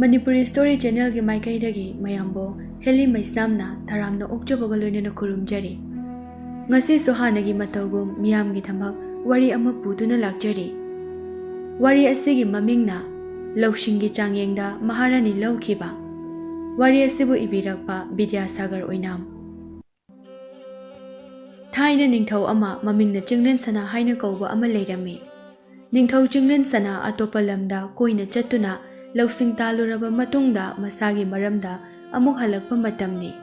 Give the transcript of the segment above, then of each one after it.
Manipuri Story Channel gi maikaidagi mayambo Heli Maisnamna Tharamna okjabaga loinana khurumjari. Ngasi sohanagi matawgum miyamgi thamak wari ama puduna lakjari. Wari asigi mamingna Laushingi Changyengda Maharani Laukhiba. Wari asibu ibirakpa Vidyasagar oinam. Thaina ningthau ama mamingna Chinglen Sana haina kauba ama leirami. Ningthau Chinglen Sana atopa lamda koina chattuna Lausing taluraba matungda masagi maramda amuk halakpa matamni.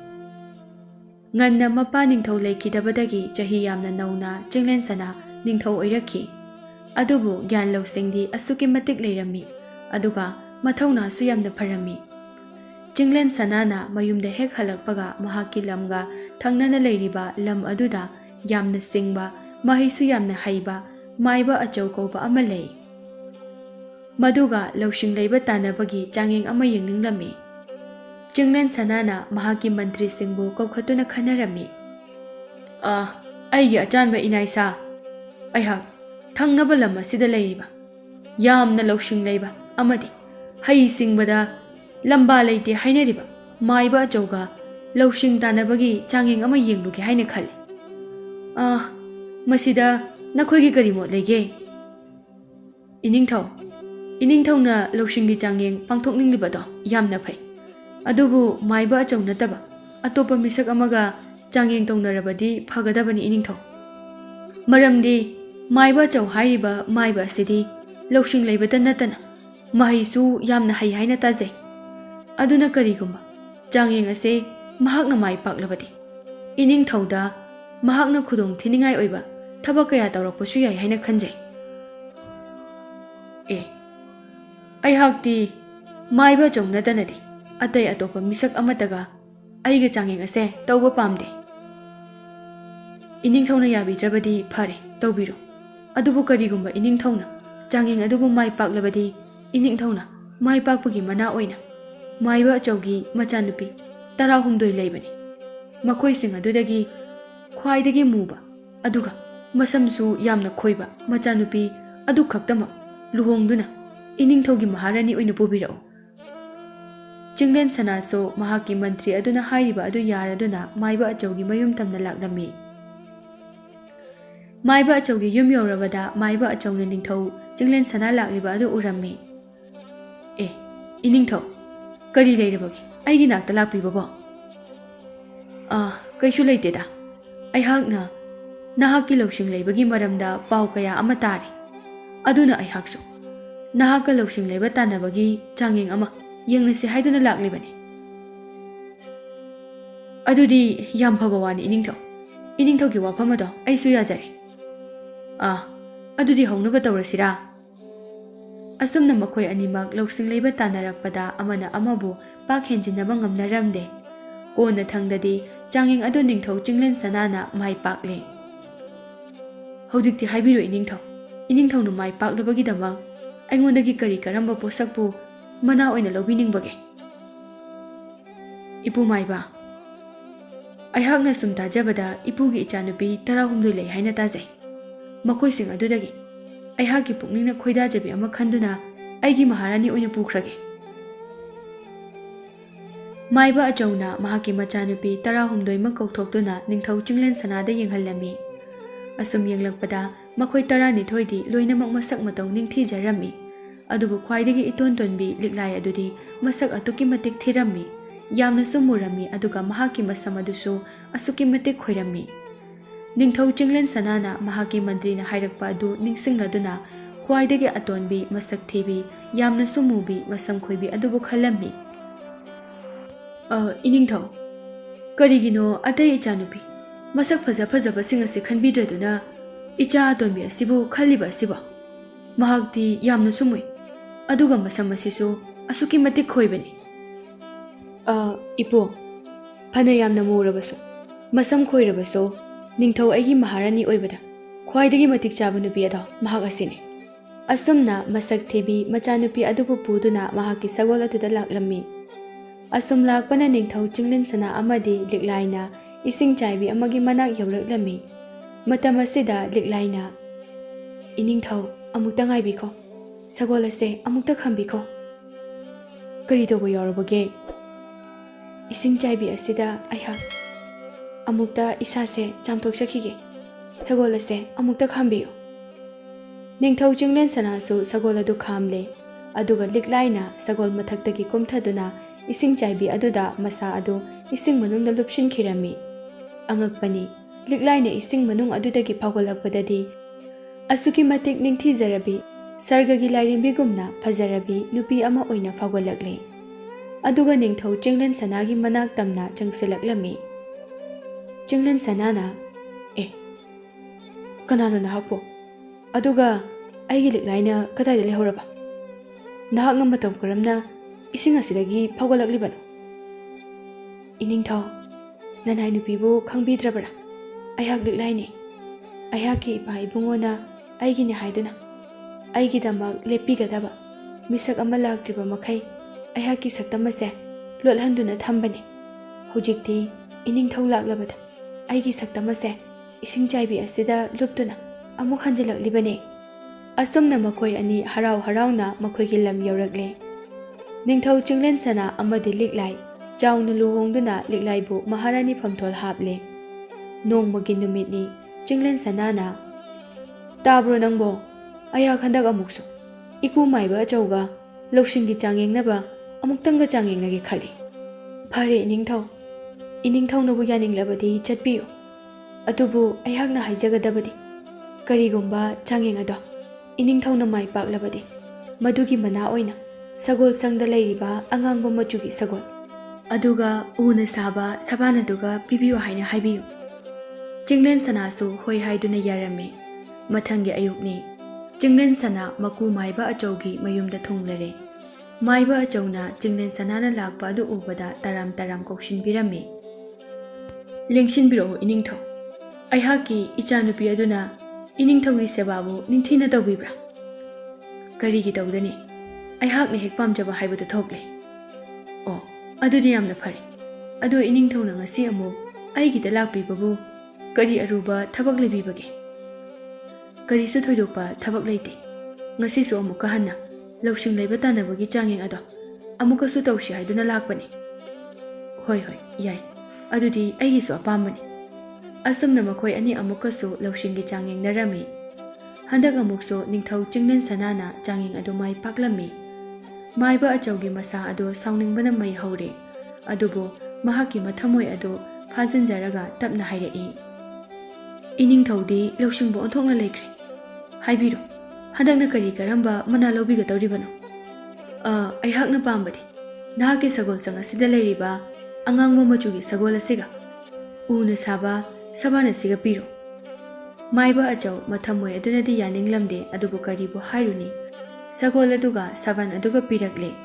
Nganna mapa ningthau leikidabadagi chahi yamna nauna Chinglen Sana ningthau oirakhi. Adubu gyan lausingdi asuki matik leirami. Aduga mathauna su yamna pharami. Chinglen Sanana mayumda hek halakpaga mahaki lamga thangnana leiriba lam aduda yamna singba mahisu yamna haiba maiba achau kauba ama lei. Maduga Lausing leiba tanabagi Changyeng ama yengninglami. Chinglen Sanana mahaki mantri singbu kaukhatuna khanarami. Aigi achanba inaisa. Aihak thangnaba lam asida leiriba. Yamna Lausing leiba amadi hai singbada lamba leite hainariba maiba achauga Lausing tanabagi Changyeng ama yenglugi haina khali. Masida nakhoigi kari mot lege. Iningthau na Lausinggi Changyeng pangthokninglibado yamna phai. Adubu maiba achau nataba atopa misak amaga Changyeng taunarabadi phagadabani iningthau. Maramdi maiba achau hairiba maiba asidi Lausing leibata natana mahaisu yamna hai haina tajai. Aduna karigumba Changyeng ase mahakna mai paklabadi iningthauda mahakna khudong thiningai oiba thaba kaya tawrakpasu yai haina khanjai. Aihakti maiba chongnatanadi atai atopa misak amataga aiga Changyeng ase tauba pamde. Iningthauna yabidrabadi phare tawbiro. Adubu karigumba iningthauna Changyeng adubu mai paklabadi iningthauna mai pakpagi mana oina maiba achaugi machanupi 16 leibani. Makhoi sing adudagi khwaidagi muba aduga masamsu yamna khoiba machanupi adu khaktama luhongduna iningthaugi maharani oina pubirao. Chinglen Sana so mahaki mantri aduna hairiba adu yaraduna maiba achaugi mayum tamna laklami. Maiba achaugi yum yorabada maiba achauna ningthau Chinglen Sana lakliba adu urami. Iningthau kari leirabagi aigi nakta lakpiba bo. Kaisu leiteda. Aihakna nahakki Lausing leibagi maramda pau kaya ama tari. Aduna aihaksu nahakka Lausing leiba tanabagi Changyeng ama yengnasi haiduna laklibani. Adudi yam phaba wani iningthaugi wafamado aisu yajare. Adudi haunaba tawrasira. Asumna makhoi animak Lausing leiba tanarakpada amana amabu pak henjinaba ngamnaramde. Kona thangdadi Changyeng adu ningthau Chinglen Sanana mai pakle. Hojikti haibiro iningthauna mai paklabagi damang aingondagi kari karamba posakpu mana oina lobiningbage. Ipu maiba aihakna sum tajabada ipugi ichanupi 16 lei haina tajai. Makhoi sing adudagi aihaki pukningna khoidajabi ama khanduna aigi maharani oina pukhrage. Maiba achauna mahaki machanupi 16 mak kauthokduna ningthau Chinglen Sanada yenghallami. Asum yenglakpada makhoi 12 di loinamak masak matau ningthijarami. Adubu khwaidagi itontonbi liklai adudi masak atuki matik thirami. Yamna sumurami aduga mahaki masam adusu asuki matik khoirami. Ningthau Chinglen Sanana mahaki mantrina hairakpa adu ningsingladuna khwaidagi atonbi masak thibi yamna sumubi masam khoibi adubu khalami. Iningthau karigino atai ichanupi masak phajaba singasi khanbidraduna icha atonbi asibu khaliba asiba mahakti yamna sumui aduga masam asisu asuki matik khoibani. Ipo phana yamna murabaso masam khoirabaso ningthau aigi maharani oibada khwaidagi matik chaba nupi ada mahak asine. Asumna masak thibi machanupi adubu puduna mahaki sagol atuda laklami. Asum lakpana ningthau Chinglen Sana amadi liklaina ising chaibi amagi manak yawraklami. Matam asida liklaina iningthau amukta ngaibiko sagol ase amukta khambiko. ꯀꯔꯤ ꯇꯧꯕ ꯌꯥꯎꯔꯕꯒꯦ? ꯏꯁꯤꯡ ꯆꯥꯏꯕꯤ ꯑꯁꯤꯗ ꯑꯩꯍꯥꯛ ꯑꯃꯨꯛꯇ ꯏꯁꯥꯁꯦ ꯆꯥꯝꯊꯣꯛꯆꯈꯤꯒꯦ꯫ ꯁꯒꯣꯜ ꯑꯁꯦ ꯑꯃꯨꯛꯇ ꯈꯥꯝꯕꯤꯌꯨ꯫ ꯅꯤꯡꯊꯧ ꯆꯤꯡꯂꯦꯟ ꯁꯅꯥꯁꯨ ꯁꯒꯣꯜ ꯑꯗꯨ ꯈꯥꯝꯂꯦ, ꯑꯗꯨꯒ ꯂꯤꯛꯂꯥꯏꯅ ꯁꯒꯣꯜ ꯃꯊꯛꯇꯒꯤ ꯀꯨꯝꯊꯗꯨꯅ ꯏꯁꯤꯡ ꯆꯥꯏꯕꯤ ꯑꯗꯨꯗ ꯃꯁꯥ ꯑꯗꯨ ꯏꯁꯤꯡ ꯃꯅꯨꯡꯗ ꯂꯨꯞꯁꯤꯟꯈꯤꯔꯝꯃꯤ꯫ ꯑꯉꯛꯄꯅꯤ, ꯂꯤꯛꯂꯥꯏꯅ ꯏꯁꯤꯡ ꯃꯅꯨꯡ ꯑꯗꯨꯗꯒꯤ ꯐꯥꯎꯒꯠꯂꯛꯄꯗꯗꯤ ꯑꯁꯨꯛꯀꯤ ꯃꯇꯤꯛ ꯅꯤꯡꯊꯤꯖꯔꯕꯤ, ꯁꯔꯒꯒꯤ ꯂꯥꯏꯔꯦꯝꯕꯤꯒꯨꯝꯅ ꯐꯖꯔꯕꯤ ꯅꯨꯄꯤ ꯑꯃ ꯑꯣꯏꯅ ꯐꯥꯎꯒꯠꯂꯛꯂꯦ꯫ ꯑꯗꯨꯒ ꯅꯤꯡꯊꯧ ꯆꯤꯡꯂꯦꯟ ꯁꯅꯥꯒꯤ ꯃꯅꯥꯛ ꯇꯝꯅ ꯆꯪꯁꯤꯜꯂꯛꯂꯝꯃꯤ꯫ ꯆꯤꯡꯂꯦꯟ ꯁꯅꯥꯅ, ꯀꯅꯥꯅꯣ ꯅꯍꯥꯛꯄꯨ? ꯑꯗꯨꯒ ꯑꯩꯒꯤ ꯂꯤꯛꯂꯥꯏꯅ ꯀꯗꯥꯏꯗ ꯂꯩꯍꯧꯔꯕ? ꯅꯍꯥꯛꯅ ꯃꯇꯧ ꯀꯔꯝꯅ ꯏꯁꯤꯡ ꯑꯁꯤꯗꯒꯤ ꯐꯥꯎꯒꯠꯂꯛꯂꯤꯕꯅꯣ? ꯏꯅꯤꯡꯊꯧ, ꯅꯅꯥꯏ ꯅꯨꯄꯤꯕꯨ ꯈꯪꯕꯤꯗ꯭ꯔꯕꯔꯥ? ꯑꯩꯍꯥꯛ ꯂꯤꯛꯂꯥꯏꯅꯤ꯫ ꯑꯩꯍꯥꯛꯀꯤ ꯏꯄꯥ ꯏꯕꯨꯡꯉꯣꯅ ꯑꯩꯒꯤꯅꯤ ꯍꯥꯏꯗꯨꯅ ꯑꯩꯒꯤꯗꯃꯛ ꯂꯦꯞꯄꯤꯒꯗꯕ ꯃꯤꯁꯛ ꯑꯃ ꯂꯥꯛꯇ꯭ꯔꯤꯕ ꯃꯈꯩ ꯑꯩꯍꯥꯛꯀꯤ ꯁꯛꯇꯝ ꯑꯁꯦ ꯂꯣꯠꯍꯟꯗꯨꯅ ꯊꯝꯕꯅꯤ꯫ ꯍꯧꯖꯤꯛꯇꯤ ꯏꯅꯤꯡꯊꯧ ꯂꯥꯛꯂꯕꯗ ꯑꯩꯒꯤ ꯁꯛꯇꯝ ꯑꯁꯦ ꯏꯁꯤꯡ ꯆꯥꯏꯕꯤ ꯑꯁꯤꯗ ꯂꯨꯞꯇꯨꯅ ꯑꯃꯨꯛ ꯍꯟꯖꯤꯜꯂꯛꯂꯤꯕꯅꯤ꯫ ꯑꯁꯨꯝꯅ ꯃꯈꯣꯏ ꯑꯅꯤ ꯍꯔꯥꯎ ꯍꯔꯥꯎꯅ ꯃꯈꯣꯏꯒꯤ ꯂꯝ ꯌꯧꯔꯛꯂꯦ꯫ ꯅꯤꯡꯊꯧ ꯆꯤꯡꯂꯦꯟ ꯁꯅꯥ ꯑꯃꯗꯤ ꯂꯤꯛꯂꯥꯏ ꯆꯥꯎꯅ ꯂꯨꯍꯣꯡꯗꯨꯅ ꯂꯤꯛꯂꯥꯏꯕꯨ ꯃꯍꯥꯔꯥꯅꯤ ꯐꯝꯊꯣꯜ ꯍꯥꯞꯂꯦ꯫ ꯅꯣꯡꯃꯒꯤ ꯅꯨꯃꯤꯠꯅꯤ꯫ ꯆꯤꯡꯂꯦꯟ ꯁꯅꯥꯅ, ꯇꯥꯕ꯭ꯔꯣ ꯅꯪꯕꯣ? ꯑꯩꯍꯥꯛ ꯍꯟꯗꯛ ꯑꯃꯨꯛꯁꯨ ꯏꯀꯨ ꯃꯥꯏꯕ ꯑꯆꯧꯒ ꯂꯧꯁꯤꯡꯒꯤ ꯆꯥꯡꯌꯦꯡꯅꯕ ꯑꯃꯨꯛꯇꯪꯒ ꯆꯥꯡꯌꯦꯡꯅꯒꯦ ꯈꯜꯂꯤ꯫ ꯐꯔꯦ ꯏꯅꯤꯡꯊꯧ, ꯏꯅꯤꯡꯊꯧꯅꯕꯨ ꯌꯥꯅꯤꯡꯂꯕꯗꯤ ꯆꯠꯄꯤꯌꯨ꯫ ꯑꯗꯨꯕꯨ ꯑꯩꯍꯥꯛꯅ ꯍꯥꯏꯖꯒꯗꯕꯗꯤ ꯀꯔꯤꯒꯨꯝꯕ ꯆꯥꯡꯌꯦꯡ ꯑꯗꯣ ꯏꯅꯤꯡꯊꯧꯅ ꯃꯥꯏ ꯄꯥꯛꯂꯕꯗꯤ ꯃꯗꯨꯒꯤ ꯃꯅꯥ ꯑꯣꯏꯅ ꯁꯒꯣꯜ ꯁꯪꯗ ꯂꯩꯔꯤꯕ ꯑꯉꯥꯡꯕ ꯃꯆꯨꯒꯤ ꯁꯒꯣꯜ ꯑꯗꯨꯒ ꯎꯅ ꯁꯥꯕ ꯁꯕꯥꯟ ꯑꯗꯨꯒ ꯄꯤꯕꯤꯌꯨ ꯍꯥꯏꯅ ꯍꯥꯏꯕꯤꯌꯨ꯫ ꯆꯤꯡꯂꯦꯟ ꯁꯅꯥꯁꯨ ꯍꯣꯏ ꯍꯥꯏꯗꯨꯅ ꯌꯥꯔꯝꯃꯤ꯫ ꯃꯊꯪꯒꯤ ꯑꯌꯨꯛꯅꯤ꯫ ꯆꯤꯡꯂꯦꯟ ꯁꯅꯥ ꯃꯀꯨ ꯃꯥꯏꯕ ꯑꯆꯧꯒꯤ ꯃꯌꯨꯝꯗ ꯊꯨꯡꯂꯔꯦ꯫ ꯃꯥꯏꯕ ꯑꯆꯧꯅ ꯆꯤꯡꯂꯦꯟ ꯁꯅꯥꯅ ꯂꯥꯛꯄ ꯑꯗꯨ ꯎꯕꯗ ꯇꯔꯥꯝ ꯇꯔꯥꯝ ꯀꯧꯁꯤꯟꯕꯤꯔꯝꯃꯤ꯫ ꯂꯦꯡꯁꯤꯟꯕꯤꯔꯛꯎ ꯏꯅꯤꯡꯊꯧ, ꯑꯩꯍꯥꯛꯀꯤ ꯏꯆꯥꯅꯨꯄꯤ ꯑꯗꯨꯅ ꯏꯅꯤꯡꯊꯧꯒꯤ ꯁꯦꯕꯥꯕꯨ ꯅꯤꯡꯊꯤꯅ ꯇꯧꯕꯤꯕ꯭ꯔꯥ? ꯀꯔꯤꯒꯤ ꯇꯧꯒꯅꯤ? ꯑꯩꯍꯥꯛꯅ ꯍꯦꯛ ꯄꯥꯝꯖꯕ ꯍꯥꯏꯕꯗꯨ ꯊꯣꯛꯂꯦ꯫ ꯑꯣ, ꯑꯗꯨꯗꯤ ꯌꯥꯝꯅ ꯐꯔꯦ꯫ ꯑꯗꯣ ꯏꯅꯤꯡꯊꯧꯅ ꯉꯁꯤ ꯑꯃꯨꯛ ꯑꯩꯒꯤꯗ ꯂꯥꯛꯄꯤꯕꯕꯨ ꯀꯔꯤ ꯑꯔꯨꯕ ꯊꯕꯛ ꯂꯩꯕꯤꯕꯒꯦ? ꯀꯔꯤꯁꯨ ꯊꯣꯏꯗꯣꯛꯄ ꯊꯕꯛ ꯂꯩꯇꯦ꯫ ꯉꯁꯤꯁꯨ ꯑꯃꯨꯛꯀ ꯍꯟꯅ ꯂꯧꯁꯤꯡ ꯂꯩꯕ ꯇꯥꯟꯅꯕꯒꯤ ꯆꯥꯡꯌꯦꯡ ꯑꯗꯣ ꯑꯃꯨꯛꯀꯁꯨ ꯇꯧꯁꯤ ꯍꯥꯏꯗꯨꯅ ꯂꯥꯛꯄꯅꯤ꯫ ꯍꯣꯏ ꯍꯣꯏ, ꯌꯥꯏ, ꯑꯗꯨꯗꯤ ꯑꯩꯒꯤꯁꯨ ꯑꯄꯥꯝꯕꯅꯤ꯫ ꯑꯁꯨꯝꯅ ꯃꯈꯣꯏ ꯑꯅꯤ ꯑꯃꯨꯛꯀꯁꯨ ꯂꯧꯁꯤꯡꯒꯤ ꯆꯥꯡꯌꯦꯡꯅꯔꯝꯃꯤ꯫ ꯍꯟꯗꯛ ꯑꯃꯨꯛꯁꯨ ꯅꯤꯡꯊꯧ ꯆꯤꯡꯂꯦꯟ ꯁꯅꯥꯅ ꯆꯥꯡꯌꯦꯡ ꯑꯗꯨ ꯃꯥꯏ ꯄꯥꯛꯂꯝꯃꯤ꯫ ꯃꯥꯏꯕ ꯑꯆꯧꯒꯤ ꯃꯁꯥ ꯑꯗꯨ ꯁꯥꯎꯅꯤꯡꯕꯅ ꯃꯩ ꯍꯧꯔꯦ꯫ ꯑꯗꯨꯕꯨ ꯃꯍꯥꯛꯀꯤ ꯃꯊꯃꯣꯏ ꯑꯗꯨ ꯐꯥꯖꯤꯟꯖꯔꯒ ꯇꯞꯅ ꯍꯥꯏꯔꯛꯏ, ꯏꯅꯤꯡꯊꯧꯗꯤ ꯂꯧꯁꯤꯡꯕꯨ ꯑꯣꯟꯊꯣꯛꯅ ꯂꯩꯈ꯭ꯔꯦ꯫ ꯍꯥꯏꯕꯤꯔꯣ, ꯍꯟꯗꯛꯅ ꯀꯔꯤ ꯀꯔꯝꯕ ꯃꯅꯥ ꯂꯧꯕꯤꯒꯗꯧꯔꯤꯕꯅꯣ? ꯑꯩꯍꯥꯛꯅ ꯄꯥꯝꯕꯗꯤ ꯅꯍꯥꯛꯀꯤ ꯁꯒꯣꯜꯁꯪ ꯑꯁꯤꯗ ꯂꯩꯔꯤꯕ ꯑꯉꯥꯡꯕ ꯃꯆꯨꯒꯤ ꯁꯒꯣꯜ ꯑꯁꯤꯒ ꯎꯅ ꯁꯥꯕ ꯁꯕꯥꯟ ꯑꯁꯤꯒ ꯄꯤꯔꯣ꯫ ꯃꯥꯏꯕ ꯑꯆꯧ ꯃꯊꯃꯣꯏ ꯑꯗꯨꯅꯗꯤ ꯌꯥꯅꯤꯡꯂꯝꯗꯦ, ꯑꯗꯨꯕꯨ ꯀꯔꯤꯕꯨ ꯍꯥꯏꯔꯨꯅꯤ? ꯁꯒꯣꯜ ꯑꯗꯨꯒ ꯁꯕꯥꯟ ꯑꯗꯨꯒ ꯄꯤꯔꯛꯂꯦ꯫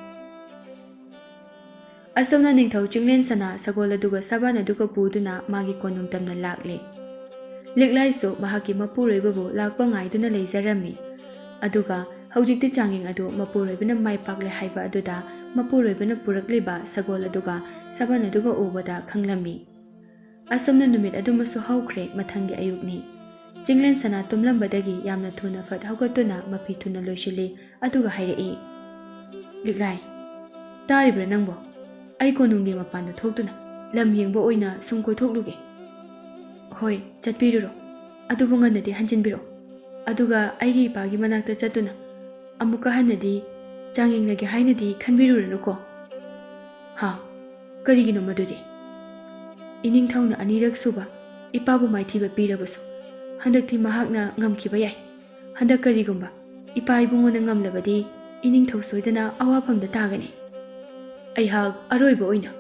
ꯑꯁꯨꯝꯅ ꯅꯤꯡꯊꯧ ꯆꯤꯡꯂꯦꯟ ꯁꯅꯥ ꯁꯒꯣꯜ ꯑꯗꯨꯒ ꯁꯕꯥꯟ ꯑꯗꯨꯒ ꯄꯨꯗꯨꯅ ꯃꯥꯒꯤ ꯀꯣꯅꯨꯡ ꯇꯝꯅ ꯂꯥꯛꯂꯦ꯫ ꯂꯤꯛꯂꯥꯏꯁꯨ ꯃꯍꯥꯛꯀꯤ ꯃꯄꯨꯔꯣꯏꯕꯕꯨ ꯂꯥꯛꯄ ꯉꯥꯏꯗꯨꯅ ꯂꯩꯖꯔꯝꯃꯤ꯫ ꯑꯗꯨꯒ ꯍꯧꯖꯤꯛꯇꯤ ꯆꯥꯡꯌꯦꯡ ꯑꯗꯨ ꯃꯄꯨꯔꯣꯏꯕꯅ ꯃꯥꯏ ꯄꯥꯛꯂꯦ ꯍꯥꯏꯕ ꯑꯗꯨꯗ ꯃꯄꯨꯔꯣꯏꯕꯅ ꯄꯨꯔꯛꯂꯤꯕ ꯁꯒꯣꯜ ꯑꯗꯨꯒ ꯁꯕꯥꯟ ꯑꯗꯨꯒ ꯎꯕꯗ ꯈꯪꯂꯝꯃꯤ꯫ ꯑꯁꯨꯝꯅ ꯅꯨꯃꯤꯠ ꯑꯗꯨꯃꯁꯨ ꯍꯧꯈ꯭ꯔꯦ꯫ ꯃꯊꯪꯒꯤ ꯑꯌꯨꯛꯅꯤ꯫ ꯆꯤꯡꯂꯦꯟ ꯁꯅꯥ ꯇꯨꯝꯂꯝꯕꯗꯒꯤ ꯌꯥꯝꯅ ꯊꯨꯅ ꯐꯠ ꯍꯧꯒꯠꯇꯨꯅ ꯃꯐꯤ ꯊꯨꯅ ꯂꯣꯏꯁꯤꯜꯂꯤ, ꯑꯗꯨꯒ ꯍꯥꯏꯔꯛꯏ, ꯂꯤꯛꯂꯥꯏ, ꯇꯥꯔꯤꯕ꯭ꯔꯥ ꯅꯪꯕꯣ? ꯑꯩ ꯀꯣꯅꯨꯡꯒꯤ ꯃꯄꯥꯟꯗ ꯊꯣꯛꯇꯨꯅ ꯂꯝ ꯌꯦꯡꯕ ꯑꯣꯏꯅ ꯁꯨꯝ ꯀꯣꯏꯊꯣꯛꯂꯨꯒꯦ꯫ ꯍꯣꯏ, ꯆꯠꯄꯤꯔꯨꯔꯣ, ꯑꯗꯨꯕꯨ ꯉꯟꯅꯗꯤ ꯍꯟꯖꯤꯟꯕꯤꯔꯛꯑꯣ꯫ ꯑꯗꯨꯒ ꯑꯩꯒꯤ ꯏꯄꯥꯒꯤ ꯃꯅꯥꯛꯇ ꯆꯠꯇꯨꯅ ꯑꯃꯨꯛꯀ ꯍꯟꯅꯗꯤ ꯆꯥꯡꯌꯦꯡꯅꯒꯦ ꯍꯥꯏꯅꯗꯤ ꯈꯟꯕꯤꯔꯨꯔꯅꯨꯀꯣ꯫ ꯍꯥ, ꯀꯔꯤꯒꯤꯅꯣ ꯃꯗꯨꯗꯤ? ꯏꯅꯤꯡꯊꯧꯅ ꯑꯅꯤꯔꯛ ꯁꯨꯕ ꯏꯄꯥꯕꯨ ꯃꯥꯏꯊꯤꯕ ꯄꯤꯔꯕꯁꯨ ꯍꯟꯗꯛꯇꯤ ꯃꯍꯥꯛꯅ ꯉꯝꯈꯤꯕ ꯌꯥꯏ꯫ ꯍꯟꯗꯛ ꯀꯔꯤꯒꯨꯝꯕ ꯏꯄꯥ ꯏꯕꯨꯡꯉꯣꯅ ꯉꯝꯂꯕꯗꯤ ꯏꯅꯤꯡꯊꯧ ꯁꯣꯏꯗꯅ ꯑꯋꯥꯐꯝꯗ ꯇꯥꯒꯅꯤ꯫ ꯑꯩꯍꯥꯛ ꯑꯔꯣꯏꯕ ꯑꯣꯏꯅ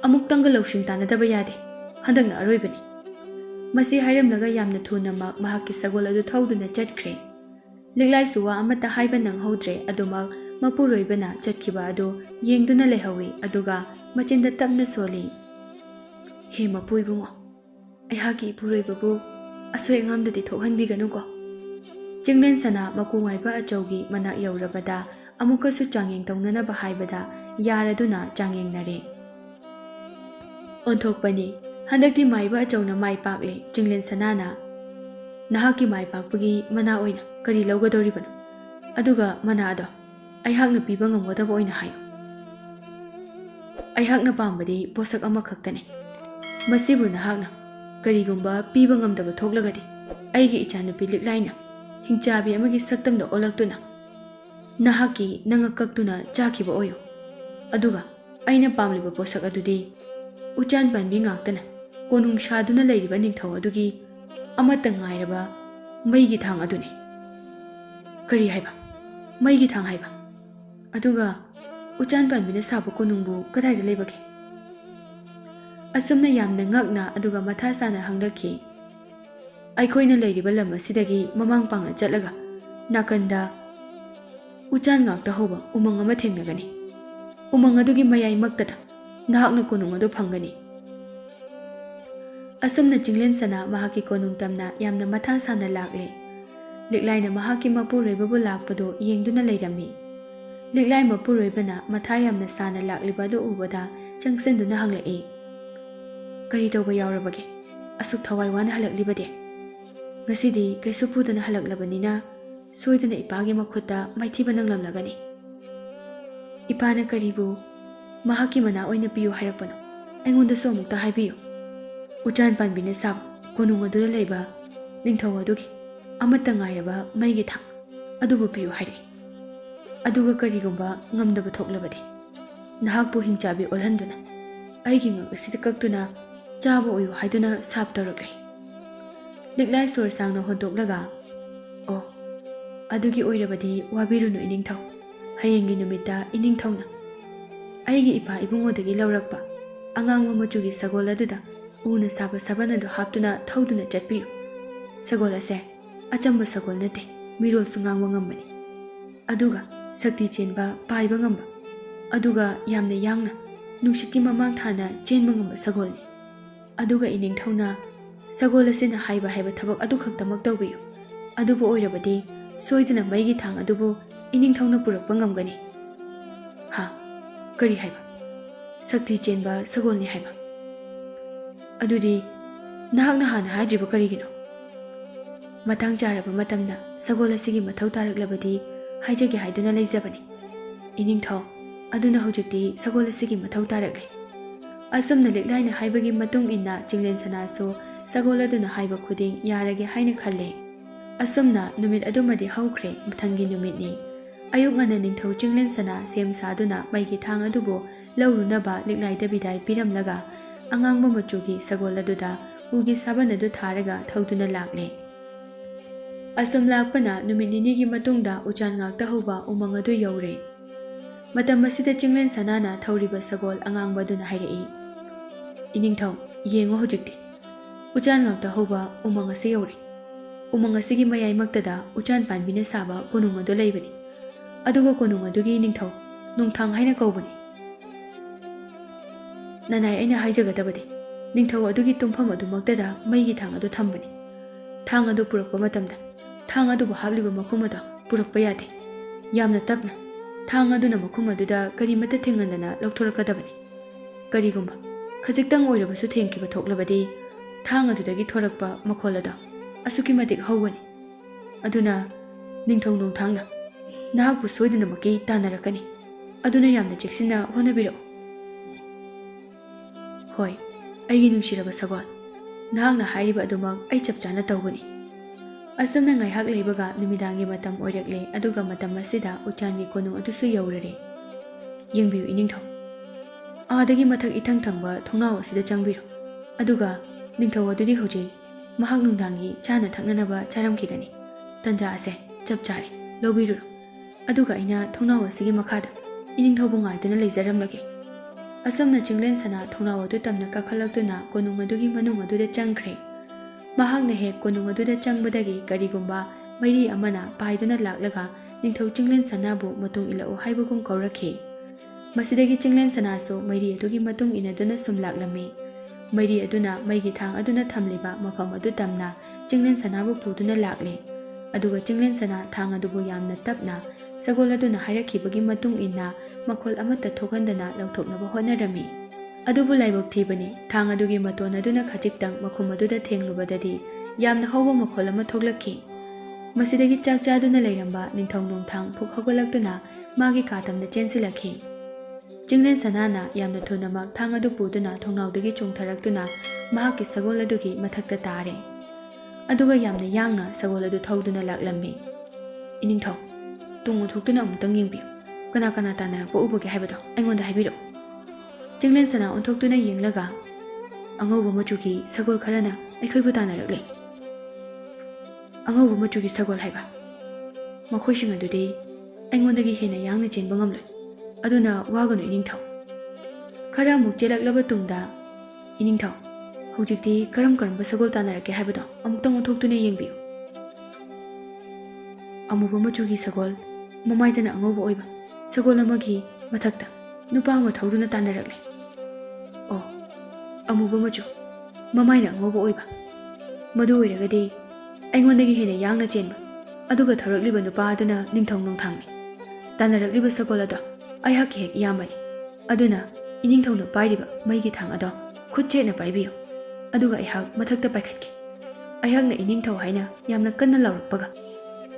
ꯑꯃꯨꯛꯇꯪꯒ ꯂꯧꯁꯤꯡ ꯇꯥꯟꯅꯗꯕ ꯌꯥꯗꯦ꯫ ꯍꯟꯗꯛꯅ ꯑꯔꯣꯏꯕꯅꯤ꯫ ꯃꯁꯤ ꯍꯥꯏꯔꯝꯂꯒ ꯌꯥꯝꯅ ꯊꯨꯅꯃꯛ ꯃꯍꯥꯛꯀꯤ ꯁꯒꯣꯜ ꯑꯗꯨ ꯊꯧꯗꯨꯅ ꯆꯠꯈ꯭ꯔꯦ꯫ ꯂꯤꯛꯂꯥꯏꯁꯨ ꯋꯥ ꯑꯃꯠꯇ ꯍꯥꯏꯕ ꯅꯪꯍꯧꯗ꯭ꯔꯦ꯫ ꯑꯗꯨꯃꯛ ꯃꯄꯨꯔꯣꯏꯕꯅ ꯆꯠꯈꯤꯕ ꯑꯗꯨ ꯌꯦꯡꯗꯨꯅ ꯂꯩꯍꯧꯏ, ꯑꯗꯨꯒ ꯃꯆꯤꯟꯗ ꯇꯞꯅ ꯁꯣꯜꯂꯤ, ꯍꯦ ꯃꯄꯨ ꯏꯕꯨꯡꯉꯣ, ꯑꯩꯍꯥꯛꯀꯤ ꯏꯄꯨꯔꯣꯏꯕꯕꯨ ꯑꯁꯣꯏ ꯑꯉꯥꯝꯗꯗꯤ ꯊꯣꯛꯍꯟꯕꯤꯒꯅꯨꯀꯣ꯫ ꯆꯤꯡꯂꯦꯟ ꯁꯅꯥ ꯃꯀꯨ ꯃꯥꯏꯕ ꯑꯆꯧꯒꯤ ꯃꯅꯥꯛ ꯌꯧꯔꯕꯗ ꯑꯃꯨꯛꯀꯁꯨ ꯆꯥꯡꯌꯦꯡ ꯇꯧꯅꯅꯕ ꯍꯥꯏꯕꯗ ꯌꯥꯔꯗꯨꯅ ꯆꯥꯡꯌꯦꯡꯅꯔꯦ꯫ ꯑꯣꯟꯊꯣꯛꯄꯅꯤ, ꯍꯟꯗꯛꯇꯤ ꯃꯥꯏꯕ ꯑꯆꯧꯅ ꯃꯥꯏ ꯄꯥꯛꯂꯦ꯫ ꯆꯤꯡꯂꯦꯟ ꯁꯅꯥꯅ, ꯅꯍꯥꯛꯀꯤ ꯃꯥꯏ ꯄꯥꯛꯄꯒꯤ ꯃꯅꯥ ꯑꯣꯏꯅ ꯀꯔꯤ ꯂꯧꯒꯗꯧꯔꯤꯕꯅꯣ? ꯑꯗꯨꯒ ꯃꯅꯥ ꯑꯗꯣ ꯑꯩꯍꯥꯛꯅ ꯄꯤꯕ ꯉꯝꯒꯗꯕ ꯑꯣꯏꯅ ꯍꯥꯏꯌꯨ꯫ ꯑꯩꯍꯥꯛꯅ ꯄꯥꯝꯕꯗꯤ ꯄꯣꯠꯁꯛ ꯑꯃꯈꯛꯇꯅꯤ꯫ ꯃꯁꯤꯕꯨ ꯅꯍꯥꯛꯅ ꯀꯔꯤꯒꯨꯝꯕ ꯄꯤꯕ ꯉꯝꯗꯕ ꯊꯣꯛꯂꯒꯗꯤ ꯑꯩꯒꯤ ꯏꯆꯥꯅꯨꯄꯤ ꯂꯤꯛꯂꯥꯏꯅ ꯍꯤꯡꯆꯥꯕꯤ ꯑꯃꯒꯤ ꯁꯛꯇꯝꯗ ꯑꯣꯜꯂꯛꯇꯨꯅ ꯅꯍꯥꯛꯀꯤ ꯅꯉꯛ ꯀꯛꯇꯨꯅ ꯆꯥꯈꯤꯕ ꯑꯣꯏꯌꯨ꯫ ꯑꯗꯨꯒ ꯑꯩꯅ ꯄꯥꯝꯂꯤꯕ ꯄꯣꯠꯁꯛ ꯑꯗꯨꯗꯤ ꯎꯆꯥꯟ ꯄꯥꯟꯕꯤ ꯉꯥꯛꯇꯅ ꯀꯣꯅꯨꯡ ꯁꯥꯗꯨꯅ ꯂꯩꯔꯤꯕ ꯅꯤꯡꯊꯧ ꯑꯗꯨꯒꯤ ꯑꯃꯠꯇ ꯉꯥꯏꯔꯕ ꯃꯩꯒꯤ ꯊꯥꯡ ꯑꯗꯨꯅꯤ꯫ ꯀꯔꯤ ꯍꯥꯏꯕ? ꯃꯩꯒꯤ ꯊꯥꯡ ꯍꯥꯏꯕ? ꯑꯗꯨꯒ ꯎꯆꯥꯟ ꯄꯥꯟꯕꯤꯅ ꯁꯥꯕ ꯀꯣꯅꯨꯡꯕꯨ ꯀꯗꯥꯏꯗ ꯂꯩꯕꯒꯦ? ꯑꯁꯨꯝꯅ ꯌꯥꯝꯅ ꯉꯛꯅ ꯑꯗꯨꯒ ꯃꯊꯥ ꯁꯥꯅ ꯍꯪꯂꯛꯈꯤ꯫ ꯑꯩꯈꯣꯏꯅ ꯂꯩꯔꯤꯕ ꯂꯝ ꯑꯁꯤꯗꯒꯤ ꯃꯃꯥꯡ ꯄꯥꯡꯅ ꯆꯠꯂꯒ ꯅꯥꯀꯟꯗ ꯎꯆꯥꯟ ꯉꯥꯛꯇ ꯍꯧꯕ ꯎꯃꯪ ꯑꯃ ꯊꯦꯡꯅꯒꯅꯤ꯫ ꯎꯃꯪ ꯑꯗꯨꯒꯤ ꯃꯌꯥꯏꯃꯛꯇꯗ ꯅꯍꯥꯛꯅ ꯀꯣꯅꯨꯡ ꯑꯗꯨ ꯐꯪꯒꯅꯤ꯫ ꯑꯁꯨꯝꯅ ꯆꯤꯡꯂꯦꯟꯁꯅꯥ ꯃꯍꯥꯛꯀꯤ ꯀꯣꯅꯨꯡ ꯇꯝꯅ ꯌꯥꯝꯅ ꯃꯊꯥ ꯁꯥꯅ ꯂꯥꯛꯂꯦ꯫ ꯂꯤꯛꯂꯥꯏꯅ ꯃꯍꯥꯛꯀꯤ ꯃꯄꯨꯔꯣꯏꯕꯕꯨ ꯂꯥꯛꯄꯗꯨ ꯌꯦꯡꯗꯨꯅ ꯂꯩꯔꯝꯃꯤ꯫ ꯂꯤꯛꯂꯥꯏ ꯃꯄꯨꯔꯣꯏꯕꯅ ꯃꯊꯥ ꯌꯥꯝꯅ ꯁꯥꯅ ꯂꯥꯛꯂꯤꯕ ꯑꯗꯨ ꯎꯕꯗ ꯆꯪꯁꯤꯟꯗꯨꯅ ꯍꯪꯂꯛꯏ꯫ ꯀꯔꯤ ꯇꯧꯕ ꯌꯥꯎꯔꯕꯒꯦ? ꯑꯁꯨꯛ ꯊꯋꯥꯏ ꯋꯥꯅ ꯍꯜꯂꯛꯂꯤꯕꯗꯤ? ꯉꯁꯤꯗꯤ ꯀꯩꯁꯨ ꯄꯨꯗꯅ ꯍꯜꯂꯛꯂꯕꯅꯤꯅ ꯁꯣꯏꯗꯅ ꯏꯄꯥꯒꯤ ꯃꯈꯨꯠꯇ ꯃꯥꯏꯊꯤꯕ ꯅꯪꯂꯝꯂꯒꯅꯤ꯫ ꯏꯄꯥꯅ ꯀꯔꯤꯕꯨ ꯃꯍꯥꯛꯀꯤ ꯃꯅꯥ ꯑꯣꯏꯅ ꯄꯤꯌꯨ ꯍꯥꯏꯔꯛꯄꯅꯣ? ꯑꯩꯉꯣꯟꯗꯁꯨ ꯑꯃꯨꯛꯇ ꯍꯥꯏꯕꯤꯌꯨ꯫ ꯎꯆꯥꯟ ꯄꯥꯟꯕꯤꯅ ꯁꯥꯕ ꯀꯣꯅꯨꯡ ꯑꯗꯨꯗ ꯂꯩꯕ ꯅꯤꯡꯊꯧ ꯑꯗꯨꯒꯤ ꯑꯃꯠꯇ ꯉꯥꯏꯔꯕ ꯃꯩꯒꯤ ꯊꯥꯡ ꯑꯗꯨꯕꯨ ꯄꯤꯌꯨ ꯍꯥꯏꯔꯛꯏ꯫ ꯑꯗꯨꯒ ꯀꯔꯤꯒꯨꯝꯕ ꯉꯝꯗꯕ ꯊꯣꯛꯂꯕꯗꯤ ꯅꯍꯥꯛꯄꯨ ꯍꯤꯡꯆꯥꯕꯤ ꯑꯣꯜꯍꯟꯗꯨꯅ ꯑꯩꯒꯤ ꯉꯛ ꯑꯁꯤꯗ ꯀꯛꯇꯨꯅ ꯆꯥꯕ ꯑꯣꯏꯌꯨ ꯍꯥꯏꯗꯨꯅ ꯁꯥꯞ ꯇꯧꯔꯛꯂꯤ꯫ ꯂꯤꯛꯂꯥꯏ ꯁꯣꯔ ꯁꯥꯡꯅ ꯍꯣꯟꯗꯣꯛꯂꯒ, ꯑꯣ, ꯑꯗꯨꯒꯤ ꯑꯣꯏꯔꯕꯗꯤ ꯋꯥꯕꯤꯔꯨꯅꯨ ꯏꯅꯤꯡꯊꯧ꯫ ꯍꯌꯦꯡꯒꯤ ꯅꯨꯃꯤꯠꯇ ꯏꯅꯤꯡꯊꯧꯅ ꯑꯩꯒꯤ ꯏꯄꯥ ꯏꯕꯨꯡꯉꯣꯗꯒꯤ ꯂꯧꯔꯛꯄ ꯑꯉꯥꯡꯕ ꯃꯆꯨꯒꯤ ꯁꯒꯣꯜ ꯑꯗꯨꯗ ꯎꯅ ꯁꯥꯕ ꯁꯥꯕꯟ ꯑꯗꯨ ꯍꯥꯞꯇꯨꯅ ꯊꯧꯗꯨꯅ ꯆꯠꯄꯤꯌꯨ꯫ ꯁꯒꯣꯜ ꯑꯁꯦ ꯑꯆꯝꯕ ꯁꯒꯣꯜ ꯅꯠꯇꯦ, ꯃꯤꯔꯣꯜꯁꯨ ꯉꯥꯡꯕ ꯉꯝꯕꯅꯤ꯫ ꯑꯗꯨꯒ ꯁꯛꯇꯤ ꯆꯦꯟꯕ, ꯄꯥꯏꯕ ꯉꯝꯕ, ꯑꯗꯨꯒ ꯌꯥꯝꯅ ꯌꯥꯡꯅ ꯅꯨꯡꯁꯤꯠꯀꯤ ꯃꯃꯥꯡ ꯊꯥꯅ ꯆꯦꯟꯕ ꯉꯝꯕ ꯁꯒꯣꯜꯅꯤ꯫ ꯑꯗꯨꯒ ꯏꯅꯤꯡꯊꯧꯅ ꯁꯒꯣꯜ ꯑꯁꯤꯅ ꯍꯥꯏꯕ ꯊꯕꯛ ꯑꯗꯨꯈꯛꯇꯃꯛ ꯇꯧꯕꯤꯌꯨ꯫ ꯑꯗꯨꯕꯨ ꯑꯣꯏꯔꯕꯗꯤ ꯁꯣꯏꯗꯅ ꯃꯩꯒꯤ ꯊꯥꯡ ꯑꯗꯨꯕꯨ ꯏꯅꯤꯡꯊꯧꯅ ꯄꯨꯔꯛꯄ ꯉꯝꯒꯅꯤ꯫ ꯍꯥ? ꯀꯔꯤ ꯍꯥꯏꯕ? ꯁꯛꯇꯤ ꯆꯦꯟꯕ ꯁꯒꯣꯜꯅꯤ ꯍꯥꯏꯕ? ꯑꯗꯨꯗꯤ ꯅꯍꯥꯛꯅ ꯍꯥꯟꯅ ꯍꯥꯏꯗ꯭ꯔꯤꯕ ꯀꯔꯤꯒꯤꯅꯣ? ꯃꯇꯥꯡ ꯆꯥꯔꯕ ꯃꯇꯝꯗ ꯁꯒꯣꯜ ꯑꯁꯤꯒꯤ ꯃꯊꯧ ꯇꯥꯔꯛꯂꯕꯗꯤ ꯍꯥꯏꯖꯒꯦ ꯍꯥꯏꯗꯨꯅ ꯂꯩꯖꯕꯅꯤ ꯏꯅꯤꯡꯊꯧ꯫ ꯑꯗꯨꯅ ꯍꯧꯖꯤꯛꯇꯤ ꯁꯒꯣꯜ ꯑꯁꯤꯒꯤ ꯃꯊꯧ ꯇꯥꯔꯛꯂꯤ꯫ ꯑꯁꯨꯝꯅ ꯂꯤꯛꯂꯥꯏꯅ ꯍꯥꯏꯕꯒꯤ ꯃꯇꯨꯡ ꯏꯟꯅ ꯆꯤꯡꯂꯦꯟꯁꯅꯥꯁꯨ ꯁꯒꯣꯜ ꯑꯗꯨꯅ ꯍꯥꯏꯕ ꯈꯨꯗꯤꯡ ꯌꯥꯔꯒꯦ ꯍꯥꯏꯅ ꯈꯜꯂꯦ꯫ ꯑꯁꯨꯝꯅ ꯅꯨꯃꯤꯠ ꯑꯗꯨꯃꯗꯤ ꯍꯧꯈ꯭ꯔꯦ꯫ ꯃꯊꯪꯒꯤ ꯅꯨꯃꯤꯠꯅꯤ꯫ ꯑꯌꯨꯛ ꯉꯟꯅ ꯅꯤꯡꯊꯧ ꯆꯤꯡꯂꯦꯟꯁꯅꯥ ꯁꯦꯝ ꯁꯥꯗꯨꯅ ꯃꯩꯒꯤ ꯊꯥꯡ ꯑꯗꯨꯕꯨ ꯂꯧꯔꯨꯅꯕ ꯂꯤꯛꯂꯥꯏꯗ ꯕꯤꯗꯥꯏ ꯄꯤꯔꯝꯂꯒ ꯑꯉꯥꯡꯕ ꯃꯆꯨꯒꯤ ꯁꯒꯣꯜ ꯑꯗꯨꯗ ꯎꯒꯤ ꯁꯥꯕꯟ ꯑꯗꯨ ꯊꯥꯔꯒ ꯊꯧꯗꯨꯅ ꯂꯥꯛꯂꯦ꯫ ꯑꯁꯨꯝ ꯂꯥꯛꯄꯅ ꯅꯨꯃꯤꯠ ꯅꯤꯅꯤꯒꯤ ꯃꯇꯨꯡꯗ ꯎꯆꯥꯟ ꯉꯥꯛꯇ ꯍꯧꯕ ꯎꯃꯪ ꯑꯗꯨ ꯌꯧꯔꯦ꯫ ꯃꯇꯝ ꯑꯁꯤꯗ ꯆꯤꯡꯂꯦꯟꯁꯅꯥꯅ ꯊꯧꯔꯤꯕ ꯁꯒꯣꯜ ꯑꯉꯥꯡꯕ ꯑꯗꯨꯅ ꯍꯥꯏꯔꯛꯏ꯫ ꯏꯅꯤꯡꯊꯧ, ꯌꯦꯡꯉꯣ ꯍꯧꯖꯤꯛꯇꯤ ꯎꯆꯥꯟ ꯉꯥꯛꯇ ꯍꯧꯕ ꯎꯃꯪ ꯑꯁꯤ ꯌꯧꯔꯦ꯫ ꯎꯃꯪ ꯑꯁꯤꯒꯤ ꯃꯌꯥꯏꯃꯛꯇꯗ ꯎꯆꯥꯟ ꯄꯥꯟꯕꯤꯅ ꯁꯥꯕ ꯀꯣꯅꯨꯡ ꯑꯗꯨ ꯂꯩꯕꯅꯤ꯫ ꯑꯗꯨꯒ ꯀꯣꯅꯨꯡ ꯑꯗꯨꯒꯤ ꯅꯤꯡꯊꯧ ꯅꯣꯡꯊꯥꯡ ꯍꯥꯏꯅ ꯀꯧꯕꯅꯤ꯫ ꯅꯅꯥꯏ, ꯑꯩꯅ ꯍꯥꯏꯖꯒꯗꯕꯗꯤ ꯅꯤꯡꯊꯧ ꯑꯗꯨꯒꯤ ꯇꯨꯝꯐꯝ ꯑꯗꯨꯃꯛꯇꯗ ꯃꯩꯒꯤ ꯊꯥꯡ ꯑꯗꯨ ꯊꯝꯕꯅꯤ꯫ ꯊꯥꯡ ꯑꯗꯨ ꯄꯨꯔꯛꯄ ꯃꯇꯝꯗ ꯊꯥꯡ ꯑꯗꯨꯕꯨ ꯍꯥꯞꯂꯤꯕ ꯃꯈꯨꯝ ꯑꯗꯨ ꯄꯨꯔꯛꯄ ꯌꯥꯗꯦ꯫ ꯌꯥꯝꯅ ꯇꯞꯅ ꯊꯥꯡ ꯑꯗꯨꯅ ꯃꯈꯨꯝ ꯑꯗꯨꯗ ꯀꯔꯤꯃꯠꯇ ꯊꯦꯡꯍꯟꯗꯅ ꯂꯧꯊꯣꯔꯛꯀꯗꯕꯅꯤ꯫ ꯀꯔꯤꯒꯨꯝꯕ ꯈꯖꯤꯛꯇꯪ ꯑꯣꯏꯔꯕꯁꯨ ꯊꯦꯡꯈꯤꯕ ꯊꯣꯛꯂꯕꯗꯤ ꯊꯥꯡ ꯑꯗꯨꯗꯒꯤ ꯊꯣꯔꯛꯄ ꯃꯈꯣꯜ ꯑꯗꯨ ꯑꯁꯨꯛꯀꯤ ꯃꯇꯤꯛ ꯍꯧꯒꯅꯤ꯫ ꯑꯗꯨꯅ ꯅꯤꯡꯊꯧ ꯅꯣꯡꯊꯥꯡꯅ ꯅꯍꯥꯛꯄꯨ ꯁꯣꯏꯗꯅꯃꯛꯀꯤ ꯇꯥꯟꯅꯔꯛꯀꯅꯤ꯫ ꯑꯗꯨꯅ ꯌꯥꯝꯅ ꯆꯦꯛꯁꯤꯟꯅ ꯍꯣꯠꯅꯕꯤꯔꯛꯎ꯫ ꯍꯣꯏ, ꯑꯩꯒꯤ ꯅꯨꯡꯁꯤꯔꯕ ꯁꯒꯣꯜ, ꯅꯍꯥꯛꯅ ꯍꯥꯏꯔꯤꯕ ꯑꯗꯨꯃꯛ ꯑꯩ ꯆꯞ ꯆꯥꯅ ꯇꯧꯒꯅꯤ꯫ ꯑꯁꯨꯝꯅ ꯉꯥꯏꯍꯥꯛ ꯂꯩꯕꯒ ꯅꯨꯃꯤꯗꯥꯡꯒꯤ ꯃꯇꯝ ꯑꯣꯏꯔꯛꯂꯦ꯫ ꯑꯗꯨꯒ ꯃꯇꯝ ꯑꯁꯤꯗ ꯎꯆꯥꯟꯒꯤ ꯀꯣꯅꯨꯡ ꯑꯗꯨꯁꯨ ꯌꯧꯔꯔꯦ꯫ ꯌꯦꯡꯕꯤꯌꯨ ꯏꯅꯤꯡꯊꯧ, ꯑꯥꯗꯒꯤ ꯃꯊꯛ ꯏꯊꯪ ꯊꯪꯕ ꯊꯣꯡꯅꯥꯎ ꯑꯁꯤꯗ ꯆꯪꯕꯤꯔꯨ꯫ ꯑꯗꯨꯒ ꯅꯤꯡꯊꯧ ꯑꯗꯨꯗꯤ ꯍꯧꯖꯤꯛ ꯃꯍꯥꯛ ꯅꯨꯡꯗꯥꯡꯒꯤ ꯆꯥꯅ ꯊꯛꯅꯅꯕ ꯆꯥꯔꯝꯈꯤꯒꯅꯤ꯫ ꯇꯟꯖꯥ ꯑꯁꯦ ꯆꯞ ꯆꯥꯔꯦ, ꯂꯧꯕꯤꯔꯨꯔꯣ꯫ ꯑꯗꯨꯒ ꯑꯩꯅ ꯊꯣꯡꯅꯥꯎ ꯑꯁꯤꯒꯤ ꯃꯈꯥꯗ ꯏꯅꯤꯡꯊꯧꯕꯨ ꯉꯥꯏꯗꯨꯅ ꯂꯩꯖꯔꯝꯂꯒꯦ꯫ ꯑꯁꯨꯝꯅ ꯆꯤꯡꯂꯦꯟꯁꯅꯥ ꯊꯣꯡꯅꯥꯎ ꯑꯗꯨ ꯇꯝꯅ ꯀꯥꯈꯠꯂꯛꯇꯨꯅ ꯀꯣꯅꯨꯡ ꯑꯗꯨꯒꯤ ꯃꯅꯨꯡ ꯑꯗꯨꯗ ꯆꯪꯈ꯭ꯔꯦ꯫ ꯃꯍꯥꯛꯅ ꯍꯦꯛ ꯀꯣꯅꯨꯡ ꯑꯗꯨꯗ ꯆꯪꯕꯗꯒꯤ ꯀꯔꯤꯒꯨꯝꯕ ꯃꯩꯔꯤ ꯑꯃꯅ ꯄꯥꯏꯗꯨꯅ ꯂꯥꯛꯂꯒ ꯅꯤꯡꯊꯧ ꯆꯤꯡꯂꯦꯟꯁꯅꯥꯕꯨ ꯃꯇꯨꯡ ꯏꯜꯂꯛꯎ ꯍꯥꯏꯕꯒꯨꯝ ꯀꯧꯔꯛꯈꯤ꯫ ꯃꯁꯤꯗꯒꯤ ꯆꯤꯡꯂꯦꯟꯁꯅꯥꯁꯨ ꯃꯩꯔꯤ ꯑꯗꯨꯒꯤ ꯃꯇꯨꯡ ꯏꯟꯅꯗꯨꯅ ꯁꯨꯝ ꯂꯥꯛꯂꯝꯃꯤ꯫ ꯃꯩꯔꯤ ꯑꯗꯨꯅ ꯃꯩꯒꯤ ꯊꯥꯡ ꯑꯗꯨꯅ ꯊꯝꯂꯤꯕ ꯃꯐꯝ ꯑꯗꯨ ꯇꯝꯅ ꯆꯤꯡꯂꯦꯟꯁꯅꯥꯕꯨ ꯄꯨꯗꯨꯅ ꯂꯥꯛꯂꯦ꯫ ꯑꯗꯨꯒ ꯆꯤꯡꯂꯦꯟꯁꯅꯥ ꯊꯥꯡ ꯑꯗꯨꯕꯨ ꯌꯥꯝꯅ ꯇꯞꯅ ꯁꯒꯣꯜ ꯑꯗꯨꯅ ꯍꯥꯏꯔꯛꯈꯤꯕꯒꯤ ꯃꯇꯨꯡ ꯏꯟꯅ ꯃꯈꯣꯜ ꯑꯃꯠꯇ ꯊꯣꯛꯍꯟꯗꯅ ꯂꯧꯊꯣꯛꯅꯕ ꯍꯣꯠꯅꯔꯝꯃꯤ꯫ ꯑꯗꯨꯕꯨ ꯂꯥꯏꯕꯛ ꯊꯤꯕꯅꯤ, ꯊꯥꯡ ꯑꯗꯨꯒꯤ ꯃꯇꯣꯟ ꯑꯗꯨꯅ ꯈꯖꯤꯛꯇꯪ ꯃꯈꯨꯝ ꯑꯗꯨꯗ ꯊꯦꯡꯂꯨꯕꯗꯗꯤ ꯌꯥꯝꯅ ꯍꯧꯕ ꯃꯈꯣꯜ ꯑꯃ ꯊꯣꯛꯂꯛꯈꯤ꯫ ꯃꯁꯤꯗꯒꯤ ꯆꯥꯛ ꯆꯥꯗꯨꯅ ꯂꯩꯔꯝꯕ ꯅꯤꯡꯊꯧ ꯅꯣꯡꯊꯥꯡ ꯐꯨꯛ ꯍꯧꯒꯠꯂꯛꯇꯨꯅ ꯃꯥꯒꯤ ꯀꯥ ꯇꯝꯅ ꯆꯦꯟꯁꯤꯜꯂꯛꯈꯤ꯫ Chinglen Sanana yamna thunamak thang adu puduna thongnawdagi chungtharakduna mahakki sagol adugi mathakta tare. Aduga yamna yangna sagol adu thauduna laklammi. Iningthau tung uthokduna amutang yengbiyu. Kana kana tanarakpa ubage haibado aingonda haibiro. Chinglen Sana onthokduna yenglaga angauba machugi sagol kharana aikhoibu tanarakle. Angauba machugi sagol haiba. Makhoising adudi aingondagi hena yangna chenba ngamloi. Aduna wagano iningthau. Khara muk chelaklaba tungda iningthau. Hojikti karam sagol tanarake haibado amuktang onthokduna yengbiyu. Amuba machugi sagol mamaidana angauba oiba sagol amagi mathakta nupa ama thauduna tanarakle. Oh, amuba machu mamaina angauba oiba. Madu oiragadi aingondagi hena yangna chenba aduga tharakliba nupa aduna ningthau nongthangni. Tanarakliba sagol ado ayhakki hek iyambani. Aduna iningthauna pairiba maigi thang ado khutchena paibiyo. Aduga ayhak mathakta paikhatki. Ayhakna iningthau haina yamna kanna laurakpaga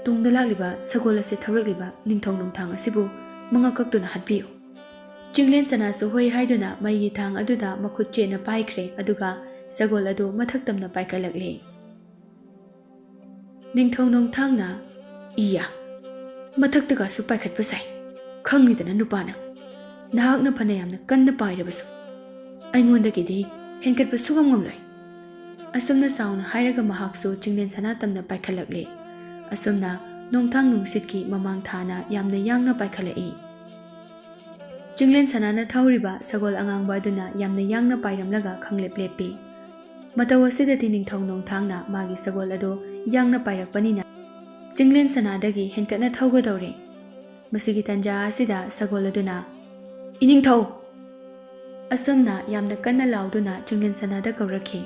tungda lakliba sagol ase tharakliba ningthau nongthang asibu manga kaktuna hatbiyo. Chinglen Sana su hoi haiduna maigi thang aduda makhutchena paikhre aduga sagol adu mathaktamna paikalakle. Ningthau nongthangna iya mathaktaga su paikhatpa sai. Khangidana nupana nahakna phana yamna kanna pairabasu aingondagidi henkatpa sugam ngamloi. Asumna sauna hairaga mahaksu Chinglen Sana tamna paikhalakle. Asumna nongthang nungsitki mamang thana yamna yangna paikhalai. Chinglen Sana na thauriba sagol angangba aduna yamna yangna pairamlaga khangleplepi. Mataw asidati ningthau nongthangna magi sagol ado yangna pairakpanina Chinglen Sana dagi henkatna thaugadawre. Masigi tanja asida sagol aduna iningthau asumna yamna kanna lauduna Chinglen Sana da kaurakhi.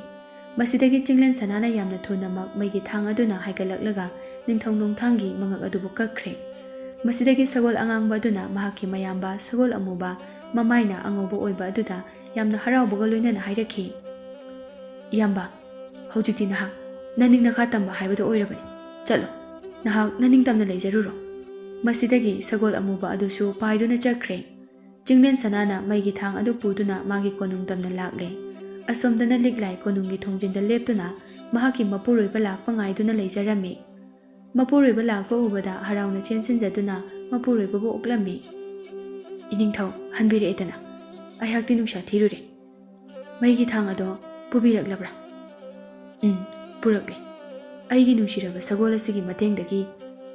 Masidagi Chinglen Sana na yamna thunamak maigi thang aduna haigalaklaga ningthau nongthanggi mangak adubu kakkhre. Masidagi sagol angangba aduna mahakki mayamba sagol amuba mamaina angauba oiba aduda yamna haraubaga loinana hairakhi. Iyamba hojikti nahak naning nakha tamba haibado oirabani. Chalo nahak naning tamna leijaruro. Masidagi sagol amuba adusu paiduna chakre. Chinglen Sanana maigi thang adu puduna magi konung tamna lakle. Asomdana liklai konungi thongjinda leptuna mahaki mapuroiba lakpa ngaiduna leijarami. Mapuroiba lakpa ubada harauna chensinjaduna mapuroiba bu oklami. Iningthau hanbire etana. Ayhakti nungsha thirure. Maigi thang ado pubiraklabra. Purakle. Aigi nungsiraba sagol asigi matengdagi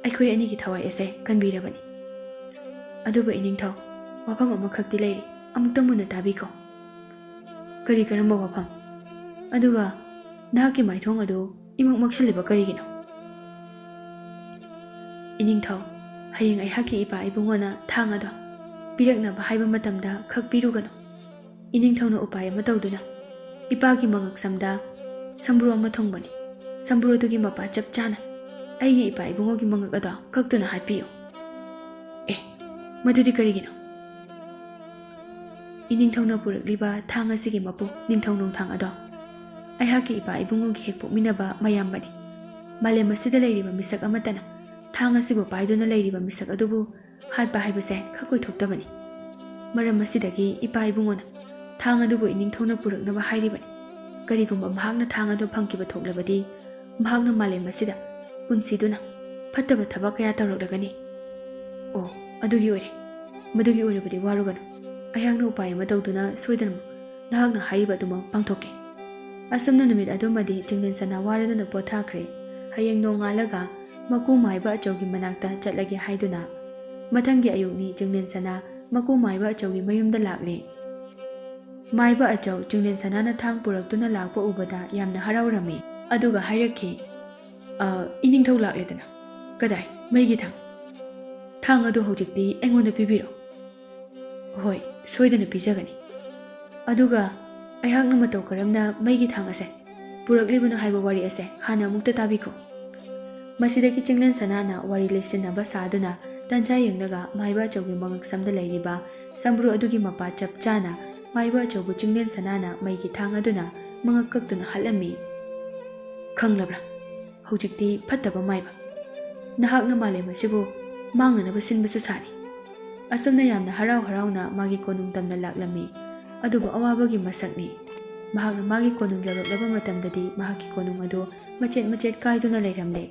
aikhoi anigi thawai ase kanbirabani. Aduba iningthau wafam amakhakti leiri amuktang muna tabiko. Kari karamba wafam. Aduga nahakki maithong adu imak maksaliba karigino. Iningthau hayeng aihakki ipa ibungona thang ado piraknaba haiba matamda khakpirugano. Iningthauna upay ama tawduna ipagi mangak samda samburu ama thongbani. Samburu dugi mapa chap chana aigi ipa ibungogi mangak ado kaktuna hatpiyo. Madudi karigino. Iningthauna purakliba thang asigi mapu ningthau nongthang ado aihakki ipa ibungogi hek pokminaba mayambani. Malem asida leiriba misak amatana thang asibu paiduna leiriba misak adubu hatpa haibase khakoi thoktabani. Maram asidagi ipa ibungona thang adubu iningthauna puraknaba hairibani. Karigumba mahakna thang adu phangkiba thoklabadi mahakna malem asida punsiduna phattaba thabak kaya tawraklagani. Oh, adugi oire. Madugi oirabadi warugano. Ayakna upay ama tawduna soidanam nahakna haiba aduma pangthokke. Asumna numit adumadi Chinglen Sana waraduna pothakre. Hayeng nongalaga maku maiba achaugi manakta chatlage haiduna. Mathangi ayukni Chinglen Sana maku maiba achaugi mayumda lakle. Maiba achau Chinglen Sana na thang puraktuna lakpa ubada yamna haraurami. Aduga hairakhi iningthau lakledana. Kadai maigi thang. Thang adu hojikti aingonda pibiro. Hoi, soidana pijagani. Aduga aihakna matau karamna maigi thang ase puraklibuna haiba wari ase hana amukta tabiko. Masidagi Chinglen Sana na wari leisinaba saduna tancha yengnaga maiba achaugi mangak samda leiriba samburu adugi mapa chap chana maiba achaubu Chinglen Sana na maigi thang aduna mangak kaktuna halami. Khanglabra hojikti phattaba maiba nahakna malem asibu mangnanaba sinbasu sani. ꯑꯁꯨꯝꯅ ꯌꯥꯝꯅ ꯍꯔꯥꯎ ꯍꯔꯥꯎꯅ ꯃꯥꯒꯤ ꯀꯣꯅꯨꯡ ꯇꯝꯅ ꯂꯥꯛꯂꯝꯃꯤ꯫ ꯑꯗꯨꯕꯨ ꯑꯋꯥꯕꯒꯤ ꯃꯁꯛꯅꯤ꯫ ꯃꯍꯥꯛꯅ ꯃꯥꯒꯤ ꯀꯣꯅꯨꯡ ꯌꯧꯔꯛꯂꯕ ꯃꯇꯝꯗꯗꯤ ꯃꯍꯥꯛꯀꯤ ꯀꯣꯅꯨꯡ ꯑꯗꯨ ꯃꯆꯦꯠ ꯃꯆꯦꯠ ꯀꯥꯏꯗꯨꯅ ꯂꯩꯔꯝꯂꯦ꯫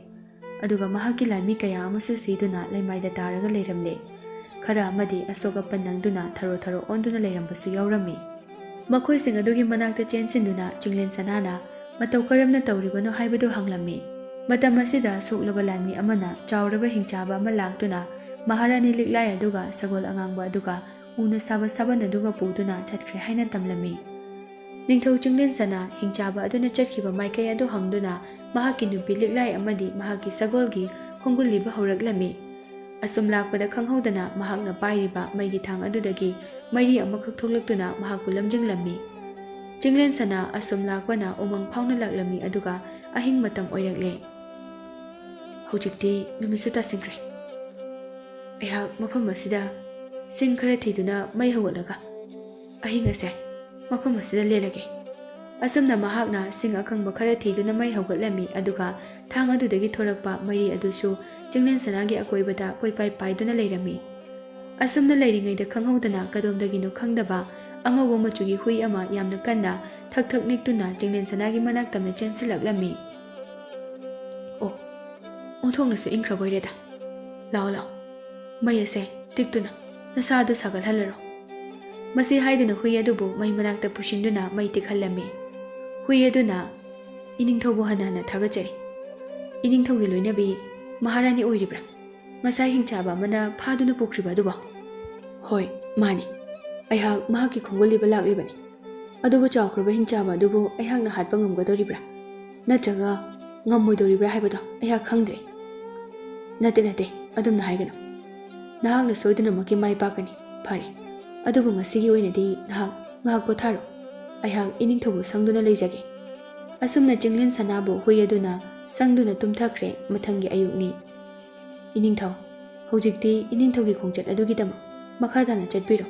ꯑꯗꯨꯒ ꯃꯍꯥꯛꯀꯤ ꯂꯥꯟꯃꯤ ꯀꯌꯥ ꯑꯃꯁꯨ ꯁꯤꯗꯨꯅ ꯂꯩꯃꯥꯏꯗ ꯇꯥꯔꯒ ꯂꯩꯔꯝꯂꯦ꯫ ꯈꯔ ꯑꯃꯗꯤ ꯑꯁꯣꯛ ꯑꯄꯟ ꯅꯪꯗꯨꯅ ꯊꯔꯣ ꯊꯔꯣ ꯑꯣꯟꯗꯨꯅ ꯂꯩꯔꯝꯕꯁꯨ ꯌꯥꯎꯔꯝꯃꯤ꯫ ꯃꯈꯣꯏꯁꯤꯡ ꯑꯗꯨꯒꯤ ꯃꯅꯥꯛꯇ ꯆꯦꯟꯁꯤꯟꯗꯨꯅ ꯆꯤꯡꯂꯦꯟ ꯁꯅꯥꯅ ꯃꯇꯧ ꯀꯔꯝꯅ ꯇꯧꯔꯤꯕꯅꯣ ꯍꯥꯏꯕꯗꯨ ꯍꯪꯂꯝꯃꯤ꯫ ꯃꯇꯝ ꯑꯁꯤꯗ ꯁꯣꯛꯂꯕ ꯂꯥꯟꯃꯤ ꯑꯃꯅ ꯆꯥꯎꯔꯕ ꯍꯤꯡꯆꯥꯕ ꯑꯃ ꯂꯥꯛꯇꯨꯅ ꯃꯍꯥꯔꯥꯅꯤ ꯂꯤꯛꯂꯥꯏ ꯑꯗꯨꯒ ꯁꯒꯣꯜ ꯑꯉꯥꯡꯕ ꯑꯗꯨꯒ ꯎꯅ ꯁꯥꯕ ꯁꯥꯕꯟ ꯑꯗꯨꯒ ꯄꯨꯗꯨꯅ ꯆꯠꯈ꯭ꯔꯦ ꯍꯥꯏꯅ ꯇꯝꯂꯝꯃꯤ꯫ ꯅꯤꯡꯊꯧ ꯆꯤꯡꯂꯦꯟ ꯁꯅꯥ ꯍꯤꯡꯆꯥꯕ ꯑꯗꯨꯅ ꯆꯠꯈꯤꯕ ꯃꯥꯏꯀꯩ ꯑꯗꯨ ꯍꯪꯗꯨꯅ ꯃꯍꯥꯛꯀꯤ ꯅꯨꯄꯤ ꯂꯤꯛꯂꯥꯏ ꯑꯃꯗꯤ ꯃꯍꯥꯛꯀꯤ ꯁꯒꯣꯜꯒꯤ ꯈꯣꯡꯒꯨꯜ ꯂꯤꯕ ꯍꯧꯔꯛꯂꯝꯃꯤ꯫ ꯑꯁꯨꯝ ꯂꯥꯛꯄꯗ ꯈꯪꯍꯧꯗꯅ ꯃꯍꯥꯛꯅ ꯄꯥꯏꯔꯤꯕ ꯃꯩꯒꯤ ꯊꯥꯡ ꯑꯗꯨꯗꯒꯤ ꯃꯩꯔꯤ ꯑꯃꯈꯛ ꯊꯣꯛꯂꯛꯇꯨꯅ ꯃꯍꯥꯛꯄꯨ ꯂꯝꯖꯤꯡꯂꯝꯃꯤ꯫ ꯆꯤꯡꯂꯦꯟ ꯁꯅꯥ ꯑꯁꯨꯝ ꯂꯥꯛꯄꯅ ꯎꯃꯪ ꯐꯥꯎꯅ ꯂꯥꯛꯂꯝꯃꯤ ꯑꯗꯨꯒ ꯑꯍꯤꯡ ꯃꯇꯝ ꯑꯣꯏꯔꯛꯂꯦ꯫ ꯍꯧꯖꯤꯛꯇꯤ ꯅꯨꯃꯤꯠꯁꯨ ꯇꯥꯁꯤꯟꯈ꯭ꯔꯦ꯫ ꯑꯩꯍꯥꯛ ꯃꯐꯝ ꯑꯁꯤꯗ ꯁꯤꯡ ꯈꯔ ꯊꯤꯗꯨꯅ ꯃꯩ ꯍꯧꯒꯠꯂꯒ ꯑꯍꯤꯡ ꯑꯁꯦ ꯃꯐꯝ ꯑꯁꯤꯗ ꯂꯦꯜꯂꯒꯦ꯫ ꯑꯁꯨꯝꯅ ꯃꯍꯥꯛꯅ ꯁꯤꯡ ꯑꯀꯪꯕ ꯈꯔ ꯊꯤꯗꯨꯅ ꯃꯩ ꯍꯧꯒꯠꯂꯝꯃꯤ ꯑꯗꯨꯒ ꯊꯥꯡ ꯑꯗꯨꯗꯒꯤ ꯊꯣꯔꯛꯄ ꯃꯩꯔꯤ ꯑꯗꯨꯁꯨ ꯆꯤꯡꯂꯦꯟ ꯁꯅꯥꯒꯤ ꯑꯀꯣꯏꯕꯗ ꯀꯣꯏꯄꯥꯏ ꯄꯥꯏꯗꯨꯅ ꯂꯩꯔꯝꯃꯤ꯫ ꯑꯁꯨꯝꯅ ꯂꯩꯔꯤꯉꯩꯗ ꯈꯪꯍꯧꯗꯅ ꯀꯗꯣꯝꯗꯒꯤꯅꯣ ꯈꯪꯗꯕ ꯑꯉꯧꯕ ꯃꯆꯨꯒꯤ ꯍꯨꯏ ꯑꯃ ꯌꯥꯝꯅ ꯀꯟꯅ ꯊꯛ ꯊꯛ ꯅꯤꯛꯇꯨꯅ ꯆꯤꯡꯂꯦꯟ ꯁꯅꯥꯒꯤ ꯃꯅꯥꯛ ꯇꯝꯅ ꯆꯦꯟꯁꯤꯜꯂꯛꯂꯝꯃꯤ꯫ ꯑꯣ, ꯑꯣꯟꯊꯣꯛꯅꯁꯨ ꯏꯪꯈ꯭ꯔꯕꯣꯏꯔꯦꯗ꯫ ꯂꯥꯛꯑꯣ ꯂꯥꯛꯑꯣ, ꯃꯩ ꯑꯁꯦ ꯇꯤꯛꯇꯨꯅ ꯅꯁꯥꯗꯨ ꯁꯥꯒꯠꯍꯜꯂꯔꯣ꯫ ꯃꯁꯤ ꯍꯥꯏꯗꯨꯅ ꯍꯨꯏ ꯑꯗꯨꯕꯨ ꯃꯩ ꯃꯅꯥꯛꯇ ꯄꯨꯁꯤꯟꯗꯨꯅ ꯃꯩ ꯇꯤꯛꯍꯜꯂꯝꯃꯤ꯫ ꯍꯨꯏ ꯑꯗꯨꯅ ꯏꯅꯤꯡꯊꯧꯕꯨ ꯍꯟꯅ ꯍꯟꯅ ꯊꯥꯒꯠꯆꯔꯤ꯫ ꯏꯅꯤꯡꯊꯧꯒꯤ ꯂꯣꯏꯅꯕꯤ ꯃꯍꯥꯔꯥꯅꯤ ꯑꯣꯏꯔꯤꯕ꯭ꯔꯥ? ꯉꯁꯥꯏ ꯍꯤꯡꯆꯥꯕ ꯑꯃꯅ ꯐꯥꯗꯨꯅ ꯄꯨꯈ꯭ꯔꯤꯕ ꯑꯗꯨꯕꯣ? ꯍꯣꯏ, ꯃꯥꯅꯤ꯫ ꯑꯩꯍꯥꯛ ꯃꯍꯥꯛꯀꯤ ꯈꯣꯡꯒꯨꯜ ꯂꯤꯕ ꯂꯥꯛꯂꯤꯕꯅꯤ꯫ ꯑꯗꯨꯕꯨ ꯆꯥꯎꯈ꯭ꯔꯕ ꯍꯤꯡꯆꯥꯕ ꯑꯗꯨꯕꯨ ꯑꯩꯍꯥꯛꯅ ꯍꯥꯠꯄ ꯉꯝꯒꯗꯧꯔꯤꯕ꯭ꯔꯥ ꯅꯠꯇ꯭ꯔꯒ ꯉꯝꯃꯣꯏꯗꯧꯔꯤꯕ꯭ꯔꯥ ꯍꯥꯏꯕꯗꯣ ꯑꯩꯍꯥꯛ ꯈꯪꯗ꯭ꯔꯦ꯫ ꯅꯠꯇꯦ, ꯑꯗꯨꯝꯅ ꯍꯥꯏꯒꯅꯨ꯫ ꯅꯍꯥꯛꯅ ꯁꯣꯏꯗꯅꯃꯛꯀꯤ ꯃꯥꯏ ꯄꯥꯛꯀꯅꯤ꯫ ꯐꯔꯦ, ꯑꯗꯨꯕꯨ ꯉꯁꯤꯒꯤ ꯑꯣꯏꯅꯗꯤ ꯅꯍꯥꯛ ꯉꯥꯏꯍꯥꯛ ꯄꯣꯊꯥꯔꯣ꯫ ꯑꯩꯍꯥꯛ ꯏꯅꯤꯡꯊꯧꯕꯨ ꯁꯪꯗꯨꯅ ꯂꯩꯖꯒꯦ꯫ ꯑꯁꯨꯝꯅ ꯆꯤꯡꯂꯦꯟ ꯁꯅꯥꯕꯨ ꯍꯨꯏ ꯑꯗꯨꯅ ꯁꯪꯗꯨꯅ ꯇꯨꯝꯊꯈ꯭ꯔꯦ꯫ ꯃꯊꯪꯒꯤ ꯑꯌꯨꯛꯅꯤ꯫ ꯏꯅꯤꯡꯊꯧ, ꯍꯧꯖꯤꯛꯇꯤ ꯏꯅꯤꯡꯊꯧꯒꯤ ꯈꯣꯡꯆꯠ ꯑꯗꯨꯒꯤꯗꯃꯛ ꯃꯈꯥ ꯇꯥꯅ ꯆꯠꯄꯤꯔꯣ꯫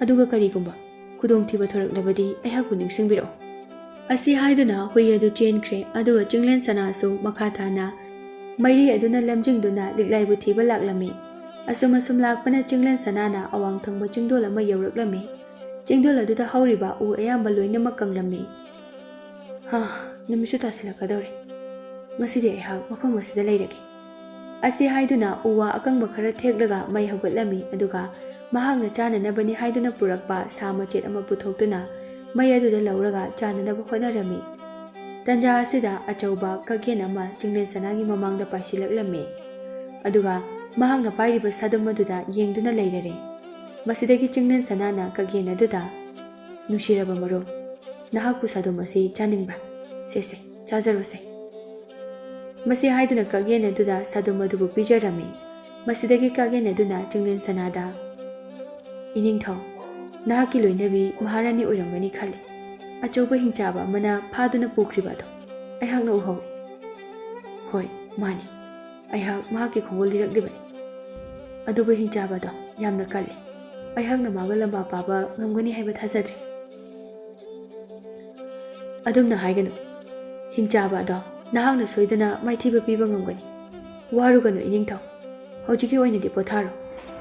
ꯑꯗꯨꯒ ꯀꯔꯤꯒꯨꯝꯕ ꯈꯨꯗꯣꯡꯊꯤꯕ ꯊꯣꯔꯛꯂꯕꯗꯤ ꯑꯩꯍꯥꯛꯄꯨ ꯅꯤꯡꯁꯤꯡꯕꯤꯔꯛꯑꯣ꯫ ꯑꯁꯤ ꯍꯥꯏꯗꯨꯅ ꯍꯨꯏ ꯑꯗꯨ ꯆꯦꯟꯈ꯭ꯔꯦ꯫ ꯑꯗꯨꯒ ꯆꯤꯡꯂꯦꯟ ꯁꯅꯥꯁꯨ ꯃꯈꯥ ꯇꯥꯅ ꯃꯩꯔꯤ ꯑꯗꯨꯅ ꯂꯝꯖꯤꯡꯗꯨꯅ ꯂꯤꯛꯂꯥꯏꯕꯨ ꯊꯤꯕ ꯂꯥꯛꯂꯝꯃꯤ꯫ ꯑꯁꯨꯝ ꯂꯥꯛꯄꯅ ꯆꯤꯡꯂꯦꯟ ꯁꯅꯥꯅ ꯑꯋꯥꯡ ꯊꯪꯕ ꯆꯤꯡꯗꯣꯜ ꯑꯃ ꯌꯧꯔꯛꯂꯝꯃꯤ꯫ ꯆꯤꯡꯗꯣꯜ ꯑꯗꯨꯗ ꯍꯧꯔꯤꯕ ꯎ ꯑꯌꯥꯝꯕ ꯂꯣꯏꯅꯃꯛ ꯀꯪꯂꯝꯃꯤ꯫ ꯅꯨꯃꯤꯠꯁꯨ ꯇꯥꯁꯤꯜꯂꯛꯀꯗꯧꯔꯦ꯫ ꯉꯁꯤꯗꯤ ꯑꯩꯍꯥꯛ ꯃꯐꯝ ꯑꯁꯤꯗ ꯂꯩꯔꯒꯦ꯫ ꯑꯁꯤ ꯍꯥꯏꯗꯨꯅ ꯎ ꯋꯥ ꯑꯀꯪꯕ ꯈꯔ ꯊꯦꯛꯂꯒ ꯃꯩ ꯍꯧꯒꯠꯂꯝꯃꯤ ꯑꯗꯨꯒ ꯃꯍꯥꯛꯅ ꯆꯥꯅꯅꯕꯅꯤ ꯍꯥꯏꯗꯨꯅ ꯄꯨꯔꯛꯄ ꯁꯥ ꯃꯆꯦꯠ ꯑꯃ ꯄꯨꯊꯣꯛꯇꯨꯅ ꯃꯩ ꯑꯗꯨꯗ ꯂꯧꯔꯒ ꯆꯥꯅꯅꯕ ꯍꯣꯠꯅꯔꯝꯃꯤ꯫ ꯇꯟꯖꯥ ꯑꯁꯤꯗ ꯑꯆꯧꯕ ꯀꯛꯌꯦꯟ ꯑꯃ ꯆꯤꯡꯂꯦꯟ ꯁꯅꯥꯒꯤ ꯃꯃꯥꯡꯗ ꯄꯥꯏꯁꯤꯜꯂꯛꯂꯝꯃꯤ ꯑꯗꯨꯒ ꯃꯍꯥꯛꯅ ꯄꯥꯏꯔꯤꯕ ꯁꯥꯗꯨꯝ ꯑꯗꯨꯗ ꯌꯦꯡꯗꯨꯅ ꯂꯩꯔꯔꯦ꯫ ꯃꯁꯤꯗꯒꯤ ꯆꯤꯡꯂꯦꯟ ꯁꯅꯥꯅ ꯀꯛꯌꯦꯟ ꯑꯗꯨꯗ, ꯅꯨꯡꯁꯤꯔꯕ ꯃꯔꯨꯞ, ꯅꯍꯥꯛꯄꯨ ꯁꯥꯗꯨꯝ ꯑꯁꯤ ꯆꯥꯅꯤꯡꯕ꯭ꯔꯥ? ꯁꯦ ꯆꯥꯖꯔꯣꯁꯦ꯫ ꯃꯁꯤ ꯍꯥꯏꯗꯨꯅ ꯀꯛꯌꯦꯟ ꯑꯗꯨꯗ ꯁꯥꯗꯨꯝ ꯑꯗꯨꯕꯨ ꯄꯤꯖꯔꯝꯃꯤ꯫ ꯃꯁꯤꯗꯒꯤ ꯀꯛꯌꯦꯟ ꯑꯗꯨꯅ ꯆꯤꯡꯂꯦꯟ ꯁꯅꯥꯗ, ꯏꯅꯤꯡꯊꯧ, ꯅꯍꯥꯛꯀꯤ ꯂꯣꯏꯅꯕꯤ ꯃꯍꯥꯔꯥꯅꯤ ꯑꯣꯏꯔꯝꯒꯅꯤ ꯈꯜꯂꯤ꯫ ꯑꯆꯧꯕ ꯍꯤꯡꯆꯥꯕ ꯑꯃꯅ ꯐꯥꯗꯨꯅ ꯄꯨꯈ꯭ꯔꯤꯕ ꯑꯗꯣ ꯑꯩꯍꯥꯛꯅ ꯎꯍꯧꯏ꯫ ꯍꯣꯏ, ꯃꯥꯅꯤ꯫ ꯑꯩꯍꯥꯛ ꯃꯍꯥꯛꯀꯤ ꯈꯣꯡꯒꯨꯜ ꯂꯤꯔꯛꯂꯤꯕꯅꯤ꯫ ꯑꯗꯨꯕꯨ ꯍꯤꯡꯆꯥꯕꯗꯣ ꯌꯥꯝꯅ ꯀꯜꯂꯤ꯫ ꯑꯩꯍꯥꯛꯅ ꯃꯥꯒ ꯂꯝꯕꯥ ꯄꯥꯕ ꯉꯝꯒꯅꯤ ꯍꯥꯏꯕ ꯊꯥꯖꯗ꯭ꯔꯦ꯫ ꯑꯗꯨꯝꯅ ꯍꯥꯏꯒꯅꯨ꯫ ꯍꯤꯡꯆꯥꯕ ꯑꯗꯣ ꯅꯍꯥꯛꯅ ꯁꯣꯏꯗꯅ ꯃꯥꯏꯊꯤꯕ ꯄꯤꯕ ꯉꯝꯒꯅꯤ꯫ ꯋꯥꯔꯨꯒꯅꯨ ꯏꯅꯤꯡꯊꯧ꯫ ꯍꯧꯖꯤꯛꯀꯤ ꯑꯣꯏꯅꯗꯤ ꯄꯣꯊꯥꯔꯣ꯫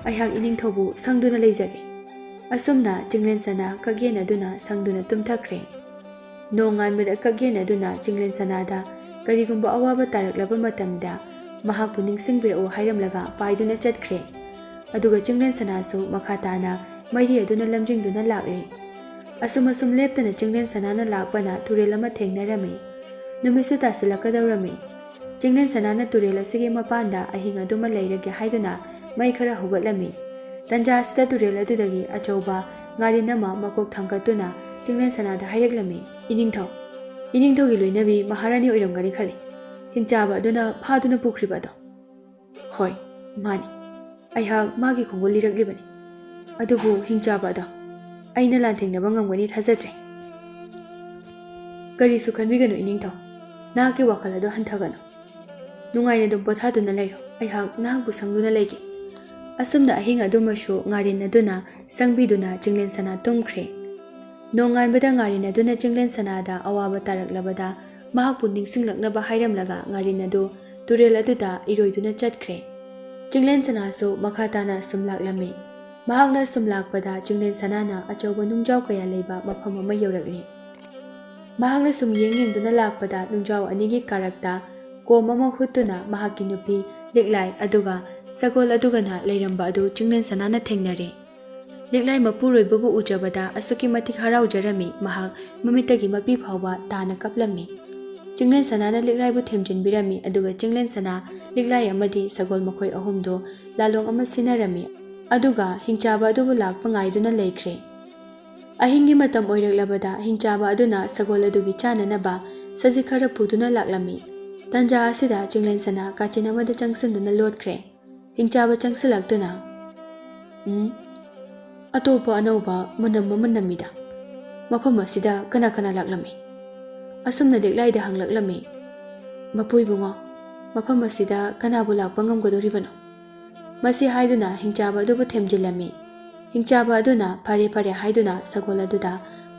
ꯑꯩꯍꯥꯛ ꯏꯅꯤꯡꯊꯧꯕꯨ ꯁꯪꯗꯨꯅ ꯂꯩꯖꯒꯦ꯫ ꯑꯁꯨꯝꯅ ꯆꯤꯡꯂꯦꯟ ꯁꯅꯥ ꯀꯛꯌꯦꯟ ꯑꯗꯨꯅ ꯁꯪꯗꯨꯅ ꯇꯨꯝꯊꯈ꯭ꯔꯦ꯫ ꯅꯣꯡꯉꯥꯟꯕꯗ ꯀꯛꯌꯦꯟ ꯑꯗꯨꯅ ꯆꯤꯡꯂꯦꯟ ꯁꯅꯥꯗ ꯀꯔꯤꯒꯨꯝꯕ ꯑꯋꯥꯕ ꯇꯥꯔꯛꯂꯕ ꯃꯇꯝꯗ ꯃꯍꯥꯛꯄꯨ ꯅꯤꯡꯁꯤꯡꯕꯤꯔꯛꯎ ꯍꯥꯏꯔꯝꯂꯒ ꯄꯥꯏꯗꯨꯅ ꯆꯠꯈ꯭ꯔꯦ꯫ ꯑꯗꯨꯒ ꯆꯤꯡꯂꯦꯟ ꯁꯅꯥꯁꯨ ꯃꯈꯥ ꯇꯥꯅ ꯃꯩꯔꯤ ꯑꯗꯨꯅ ꯂꯝꯖꯤꯡꯗꯨꯅ ꯂꯥꯛꯂꯦ꯫ ꯑꯁꯨꯝ ꯂꯦꯞꯇꯅ ꯆꯤꯡꯂꯦꯟ ꯁꯅꯥꯅ ꯂꯥꯛꯄꯅ ꯇꯨꯔꯦꯜ ꯑꯃ ꯊꯦꯡꯅꯔꯝꯃꯤ꯫ ꯅꯨꯃꯤꯠꯁꯨ ꯇꯥꯁꯤꯜꯂꯛꯀꯗꯧꯔꯝꯃꯤ꯫ ꯆꯤꯡꯂꯦꯟ ꯁꯅꯥꯅ ꯇꯨꯔꯦꯜ ꯑꯁꯤꯒꯤ ꯃꯄꯥꯟꯗ ꯑꯍꯤꯡ ꯑꯗꯨꯃ ꯂꯩꯔꯒꯦ ꯍꯥꯏꯗꯨꯅ ꯃꯩ ꯈꯔ ꯍꯧꯒꯠꯂꯝꯃꯤ꯫ ꯇꯟꯖꯥ ꯑꯁꯤꯗ ꯇꯨꯔꯦꯜ ꯑꯗꯨꯗꯒꯤ ꯑꯆꯧꯕ ꯉꯥꯔꯤꯟ ꯑꯃ ꯃꯀꯣꯛ ꯊꯥꯡꯒꯠꯇꯨꯅ ꯆꯤꯡꯂꯦꯟ ꯁꯅꯥꯗ ꯍꯥꯏꯔꯛꯂꯝꯃꯤ꯫ ꯏꯅꯤꯡꯊꯧ, ꯏꯅꯤꯡꯊꯧꯒꯤ ꯂꯣꯏꯅꯕꯤ ꯃꯍꯥꯔꯥꯅꯤ ꯑꯣꯏꯔꯝꯒꯅꯤ ꯈꯜꯂꯤ꯫ ꯍꯤꯡꯆꯥꯕ ꯑꯗꯨꯅ ꯐꯥꯗꯨꯅ ꯄꯨꯈ꯭ꯔꯤꯕ ꯑꯗꯣ? ꯍꯣꯏ, ꯃꯥꯅꯤ꯫ ꯑꯩꯍꯥꯛ ꯃꯥꯒꯤ ꯈꯣꯡꯒꯨꯜ ꯂꯤꯔꯛꯂꯤꯕꯅꯤ꯫ ꯑꯗꯨꯕꯨ ꯍꯤꯡꯆꯥꯕ ꯑꯗꯣ ꯑꯩꯅ ꯂꯥꯟꯊꯦꯡꯅꯕ ꯉꯝꯒꯅꯤ ꯊꯥꯖꯗ꯭ꯔꯦ꯫ ꯀꯔꯤꯁꯨ ꯈꯟꯕꯤꯒꯅꯨ ꯏꯅꯤꯡꯊꯧ꯫ ꯅꯍꯥꯛꯀꯤ ꯋꯥꯈꯜ ꯑꯗꯨ ꯍꯟꯊꯒꯅꯨ꯫ ꯅꯨꯡꯉꯥꯏꯅ ꯑꯗꯨꯝ ꯄꯣꯊꯥꯗꯨꯅ ꯂꯩꯔꯣ꯫ ꯑꯩꯍꯥꯛ ꯅꯍꯥꯛꯄꯨ ꯁꯪꯗꯨꯅ ꯂꯩꯒꯦ꯫ ꯑꯁꯨꯝꯅ ꯑꯍꯤꯡ ꯑꯗꯨꯃꯁꯨ ꯉꯥꯔꯤꯟ ꯑꯗꯨꯅ ꯁꯪꯕꯤꯗꯨꯅ ꯆꯤꯡꯂꯦꯟ ꯁꯅꯥ ꯇꯨꯝꯈ꯭ꯔꯦ꯫ ꯅꯣꯡꯉꯥꯟꯕꯗ ꯉꯥꯔꯤꯟ ꯑꯗꯨꯅ ꯆꯤꯡꯂꯦꯟ ꯁꯅꯥꯗ ꯑꯋꯥꯕ ꯇꯥꯔꯛꯂꯕꯗ ꯃꯍꯥꯛꯄꯨ ꯅꯤꯡꯁꯤꯡꯂꯛꯅꯕ ꯍꯥꯏꯔꯝꯂꯒ ꯉꯥꯔꯤꯟ ꯑꯗꯨ ꯇꯨꯔꯦꯜ ꯑꯗꯨꯗ ꯏꯔꯣꯏꯗꯨꯅ ꯆꯠꯈ꯭ꯔꯦ꯫ ꯆꯤꯡꯂꯦꯟ ꯁꯅꯥꯁꯨ ꯃꯈꯥ ꯇꯥꯅ ꯁꯨꯝ ꯂꯥꯛꯂꯝꯃꯤ꯫ ꯃꯍꯥꯛꯅ ꯁꯨꯝ ꯂꯥꯛꯄꯗ ꯆꯤꯡꯂꯦꯟ ꯁꯅꯥꯅ ꯑꯆꯧꯕ ꯅꯨꯡꯖꯥꯎ ꯀꯌꯥ ꯂꯩꯕ ꯃꯐꯝ ꯑꯃ ꯌꯧꯔꯛꯂꯤ꯫ ꯃꯍꯥꯛꯅ ꯁꯨꯝ ꯌꯦꯡꯗꯨꯅ ꯂꯥꯛꯄꯗ ꯅꯨꯡꯖꯥꯎ ꯑꯅꯤꯒꯤ ꯀꯥꯔꯛꯇ ꯀꯣꯝ ꯑꯃ ꯍꯨꯠꯇꯨꯅ ꯃꯍꯥꯛꯀꯤ ꯅꯨꯄꯤ ꯂꯤꯛꯂꯥꯏ ꯑꯗꯨꯒ ꯁꯒꯣꯜ ꯑꯗꯨꯒꯅ ꯂꯩꯔꯝꯕ ꯑꯗꯨ ꯆꯤꯡꯂꯦꯟ ꯁꯅꯥꯅ ꯊꯦꯡꯅꯔꯦ꯫ ꯂꯤꯛꯂꯥꯏ ꯃꯄꯨꯔꯣꯏꯕꯕꯨ ꯎꯖꯕꯗ ꯑꯁꯨꯛꯀꯤ ꯃꯇꯤꯛ ꯍꯔꯥꯎꯖꯔꯝꯃꯤ, ꯃꯍꯥꯛ ꯃꯃꯤꯠꯇꯒꯤ ꯃꯄꯤ ꯐꯥꯎꯕ ꯇꯥꯅ ꯀꯞꯂꯝꯃꯤ꯫ ꯆꯤꯡꯂꯦꯟ ꯁꯅꯥꯅ ꯂꯤꯛꯂꯥꯏꯕꯨ ꯊꯦꯝꯖꯤꯟꯕꯤꯔꯝꯃꯤ, ꯑꯗꯨꯒ ꯆꯤꯡꯂꯦꯟ ꯁꯅꯥ, ꯂꯤꯛꯂꯥꯏ ꯑꯃꯗꯤ ꯁꯒꯣꯜ ꯃꯈꯣꯏ ꯑꯍꯨꯝꯗꯨ ꯂꯥꯂꯣꯡ ꯑꯃ ꯁꯤꯟꯅꯔꯝꯃꯤ, ꯑꯗꯨꯒ ꯍꯤꯡꯆꯥꯕ ꯑꯗꯨꯕꯨ ꯂꯥꯛꯄ ꯉꯥꯏꯗꯨꯅ ꯂꯩꯈ꯭ꯔꯦ꯫ ꯑꯍꯤꯡꯒꯤ ꯃꯇꯝ ꯑꯣꯏꯔꯛꯂꯕꯗ ꯍꯤꯡꯆꯥꯕ ꯑꯗꯨꯅ ꯁꯒꯣꯜ ꯑꯗꯨꯒꯤ ꯆꯥꯅꯅꯕ ꯁꯖꯤꯛ ꯈꯔ ꯄꯨꯗꯨꯅ ꯂꯥꯛꯂꯝꯃꯤ꯫ ꯇꯟꯖꯥ ꯑꯁꯤꯗ ꯆꯤꯡꯂꯦꯟ ꯁꯅꯥ ꯀꯥꯆꯤꯟ ꯑꯃꯗ ꯆꯪꯁꯤꯟꯗꯨꯅ ꯂꯣꯠꯈ꯭ꯔꯦ꯫ ꯍꯤꯡꯆꯥꯕ ꯆꯪꯁꯤꯜꯂꯛꯇꯨꯅ ꯑꯇꯣꯞꯄ ꯑꯅꯧꯕ ꯃꯅꯝ ꯑꯃ ꯅꯝꯃꯤꯗ, ꯃꯐꯝ ꯑꯁꯤꯗ ꯀꯅꯥ ꯀꯅꯥ ꯂꯥꯛꯂꯝꯃꯤ? ꯑꯁꯨꯝꯅ ꯂꯤꯛꯂꯥꯏꯗ ꯍꯪꯂꯛꯂꯝꯃꯤ꯫ ꯃꯄꯨ ꯏꯕꯨꯡꯉꯣ, ꯃꯐꯝ ꯑꯁꯤꯗ ꯀꯅꯥꯕꯨ ꯂꯥꯛꯄ ꯉꯝꯒꯗꯧꯔꯤꯕꯅꯣ? ꯃꯁꯤ ꯍꯥꯏꯗꯨꯅ ꯍꯤꯡꯆꯥꯕ ꯑꯗꯨꯕꯨ ꯊꯦꯝꯖꯤꯜꯂꯝꯃꯤ꯫ ꯍꯤꯡꯆꯥꯕ ꯑꯗꯨꯅ ꯐꯔꯦ ꯐꯔꯦ ꯍꯥꯏꯗꯨꯅ ꯁꯒꯣꯜ ꯑꯗꯨꯗ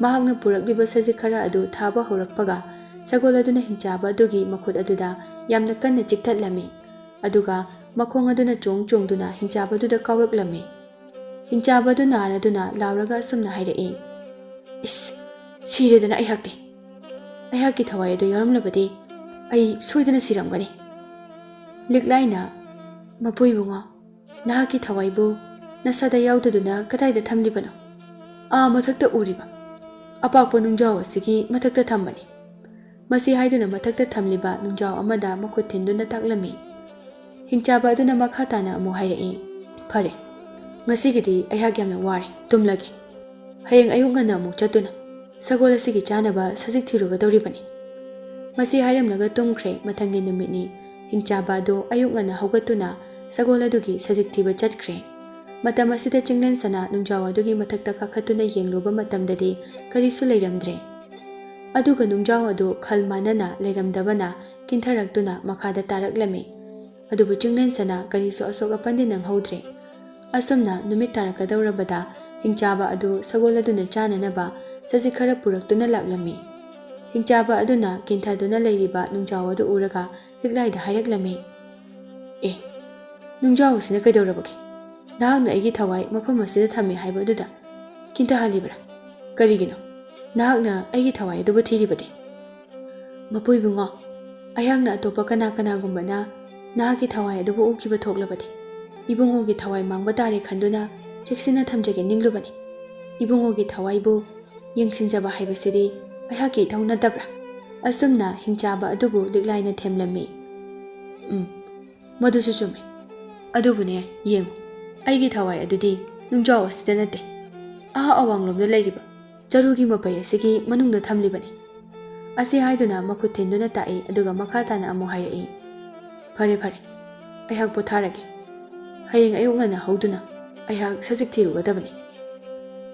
ꯃꯍꯥꯛꯅ ꯄꯨꯔꯛꯂꯤꯕ ꯁꯖꯤꯛ ꯈꯔ ꯑꯗꯨ ꯊꯥꯕ ꯍꯧꯔꯛꯄꯒ ꯁꯒꯣꯜ ꯑꯗꯨꯅ ꯍꯤꯡꯆꯥꯕ ꯑꯗꯨꯒꯤ ꯃꯈꯨꯠ ꯑꯗꯨꯗ ꯌꯥꯝꯅ ꯀꯟꯅ ꯆꯤꯛꯊꯠꯂꯝꯃꯤ, ꯑꯗꯨꯒ ꯃꯈꯣꯡ ꯑꯗꯨꯅ ꯆꯣꯡꯗꯨꯅ ꯍꯤꯡꯆꯥꯕ ꯑꯗꯨꯗ ꯀꯥꯎꯔꯛꯂꯝꯃꯤ꯫ ꯍꯤꯡꯆꯥꯕ ꯑꯗꯨ ꯅꯥꯔꯗꯨꯅ ꯂꯥꯎꯔꯒ ꯑꯁꯨꯝꯅ ꯍꯥꯏꯔꯛꯏ, "ꯏꯁ, ꯁꯤꯔꯦꯗꯅ ꯑꯩꯍꯥꯛꯇꯤ! ꯑꯩꯍꯥꯛꯀꯤ ꯊꯋꯥꯏ ꯑꯗꯨ ꯌꯥꯎꯔꯝꯂꯕꯗꯤ ꯑꯩ ꯁꯣꯏꯗꯅ ꯁꯤꯔꯝꯒꯅꯤ"꯫ ꯂꯤꯛꯂꯥꯏꯅ, "ꯃꯄꯨ ꯏꯕꯨꯡꯉꯣ, ꯅꯍꯥꯛꯀꯤ ꯊꯋꯥꯏꯕꯨ ꯅꯁꯥꯗ ꯌꯥꯎꯗꯗꯨꯅ ꯀꯗꯥꯏꯗ ꯊꯝꯂꯤꯕꯅꯣ? ꯃꯊꯛꯇ ꯎꯔꯤꯕ ꯑꯄꯥꯛꯄ ꯅꯨꯡꯖꯥꯎ ꯑꯁꯤꯒꯤ ꯃꯊꯛꯇ ꯊꯝꯕꯅꯤ"꯫ ꯃꯁꯤ ꯍꯥꯏꯗꯨꯅ ꯃꯊꯛꯇ ꯊꯝꯂꯤꯕ ꯅꯨꯡꯖꯥꯎ ꯑꯃꯗ ꯃꯈꯨꯠ ꯊꯤꯟꯗꯨꯅ ꯇꯥꯛꯂꯝꯃꯤ꯫ ꯍꯤꯡꯆꯥꯕ ꯑꯗꯨꯅ ꯃꯈꯥ ꯇꯥꯅ ꯑꯃꯨꯛ ꯍꯥꯏꯔꯛꯏ, "ꯐꯔꯦ, ꯉꯁꯤꯒꯤꯗꯤ ꯑꯩꯍꯥꯛ ꯌꯥꯝꯅ ꯋꯥꯔꯦ, ꯇꯨꯝꯂꯒꯦ꯫ ꯍꯌꯦꯡ ꯑꯌꯨꯛ ꯉꯟꯅ ꯑꯃꯨꯛ ꯆꯠꯇꯨꯅ ꯁꯒꯣꯜ ꯑꯁꯤꯒꯤ ꯆꯥꯅꯕ ꯁꯖꯤꯛ ꯊꯤꯔꯨꯒꯗꯧꯔꯤꯕꯅꯤ"꯫ ꯃꯁꯤ ꯍꯥꯏꯔꯝꯂꯒ ꯇꯨꯝꯈ꯭ꯔꯦ꯫ ꯃꯊꯪꯒꯤ ꯅꯨꯃꯤꯠꯅꯤ꯫ ꯍꯤꯡꯆꯥꯕ ꯑꯗꯨ ꯑꯌꯨꯛ ꯉꯟꯅ ꯍꯧꯒꯠꯇꯨꯅ ꯁꯒꯣꯜ ꯑꯗꯨꯒꯤ ꯁꯖꯤꯛ ꯊꯤꯕ ꯆꯠꯈ꯭ꯔꯦ꯫ ꯃꯇꯝ ꯑꯁꯤꯗ ꯆꯤꯡꯂꯦꯟ ꯁꯅꯥ ꯅꯨꯡꯖꯥꯎ ꯑꯗꯨꯒꯤ ꯃꯊꯛꯇ ꯀꯥꯈꯠꯇꯨꯅ ꯌꯦꯡꯂꯨꯕ ꯃꯇꯝꯗꯗꯤ ꯀꯔꯤꯁꯨ ꯂꯩꯔꯝꯗ꯭ꯔꯦ, ꯑꯗꯨꯒ ꯅꯨꯡꯖꯥꯎ ꯑꯗꯨ ꯈꯜ ꯃꯥꯟꯅꯅ ꯂꯩꯔꯝꯗꯕꯅ ꯀꯤꯟꯊꯔꯛꯇꯨꯅ ꯃꯈꯥꯗ ꯇꯥꯔꯛꯂꯝꯃꯤ꯫ ꯑꯗꯨꯕꯨ ꯆꯤꯡꯂꯦꯟ ꯁꯅꯥ ꯀꯔꯤꯁꯨ ꯑꯁꯣꯛ ꯑꯄꯟꯗꯤ ꯅꯪꯍꯧꯗ꯭ꯔꯦ꯫ ꯑꯁꯨꯝꯅ ꯅꯨꯃꯤꯠ ꯇꯥꯔꯛꯀꯗꯧꯔꯕꯗ ꯍꯤꯡꯆꯥꯕ ꯑꯗꯨ ꯁꯒꯣꯜ ꯑꯗꯨꯅ ꯆꯥꯅꯅꯕ ꯁꯖꯤꯛ ꯈꯔ ꯄꯨꯔꯛꯇꯨꯅ ꯂꯥꯛꯂꯝꯃꯤ꯫ ꯍꯤꯡꯆꯥꯕ ꯑꯗꯨꯅ ꯀꯤꯟꯊꯗꯨꯅ ꯂꯩꯔꯤꯕ ꯅꯨꯡꯖꯥꯎ ꯑꯗꯨ ꯎꯔꯒ ꯂꯤꯛꯂꯥꯏꯗ ꯍꯥꯏꯔꯛꯂꯝꯃꯤ, "ꯑꯦ, ꯅꯨꯡꯖꯥꯎ ꯑꯁꯤꯅ ꯀꯩꯗꯧꯔꯕꯒꯦ? ꯅꯍꯥꯛꯅ ꯑꯩꯒꯤ ꯊꯋꯥꯏ ꯃꯐꯝ ꯑꯁꯤꯗ ꯊꯝꯃꯤ ꯍꯥꯏꯕ ꯑꯗꯨꯗ ꯀꯤꯟꯊꯍꯜꯂꯤꯕ꯭ꯔꯥ? ꯀꯔꯤꯒꯤꯅꯣ ꯅꯍꯥꯛꯅ ꯑꯩꯒꯤ ꯊꯋꯥꯏ ꯑꯗꯨꯕꯨ ꯊꯤꯔꯤꯕꯗꯤ"? "ꯃꯄꯨ ꯏꯕꯨꯡꯉꯣ, ꯑꯩꯍꯥꯛꯅ ꯑꯇꯣꯞꯄ ꯀꯅꯥꯒꯨꯝꯕꯅ ꯅꯍꯥꯛꯀꯤ ꯊꯋꯥꯏ ꯑꯗꯨꯕꯨ ꯎꯈꯤꯕ ꯊꯣꯛꯂꯕꯗꯤ ꯏꯕꯨꯡꯉꯣꯒꯤ ꯊꯋꯥꯏ ꯃꯥꯡꯕ ꯇꯥꯔꯦ ꯈꯟꯗꯨꯅ ꯆꯦꯛꯁꯤꯟꯅ ꯊꯝꯖꯒꯦ ꯅꯤꯡꯂꯨꯕꯅꯤ꯫ ꯏꯕꯨꯡꯉꯣꯒꯤ ꯊꯋꯥꯏꯕꯨ ꯌꯦꯡꯁꯤꯟꯖꯕ ꯍꯥꯏꯕꯁꯤꯗꯤ ꯑꯩꯍꯥꯛꯀꯤ ꯏꯊꯧ ꯅꯠꯇꯕ꯭ꯔꯥ"? ꯑꯁꯨꯝꯅ ꯍꯤꯡꯆꯥꯕ ꯑꯗꯨꯕꯨ ꯂꯤꯛꯂꯥꯏꯅ ꯊꯦꯝꯂꯝꯃꯤ꯫ "ꯃꯗꯨꯁꯨ ꯆꯨꯝꯃꯤ, ꯑꯗꯨꯕꯨꯅꯦ ꯌꯦꯡꯉꯨ, ꯑꯩꯒꯤ ꯊꯋꯥꯏ ꯑꯗꯨꯗꯤ ꯅꯨꯡꯖꯥꯎ ꯑꯁꯤꯗ ꯅꯠꯇꯦ, ꯑꯋꯥꯡꯂꯣꯝꯗ ꯂꯩꯔꯤꯕ ꯆꯔꯨꯒꯤ ꯃꯄꯩ ꯑꯁꯤꯒꯤ ꯃꯅꯨꯡꯗ ꯊꯝꯂꯤꯕꯅꯤ"꯫ ꯑꯁꯤ ꯍꯥꯏꯗꯨꯅ ꯃꯈꯨꯠ ꯊꯤꯟꯗꯨꯅ ꯇꯥꯛꯏ, ꯑꯗꯨꯒ ꯃꯈꯥ ꯇꯥꯅ ꯑꯃꯨꯛ ꯍꯥꯏꯔꯛꯏ, "ꯐꯔꯦ ꯐꯔꯦ, ꯑꯩꯍꯥꯛ ꯄꯣꯊꯥꯔꯒꯦ꯫ ꯍꯌꯦꯡ ꯑꯌꯨꯛ ꯉꯟꯅ ꯍꯧꯗꯨꯅ ꯑꯩꯍꯥꯛ ꯁꯖꯤꯛ ꯊꯤꯔꯨꯒꯗꯕꯅꯤ"꯫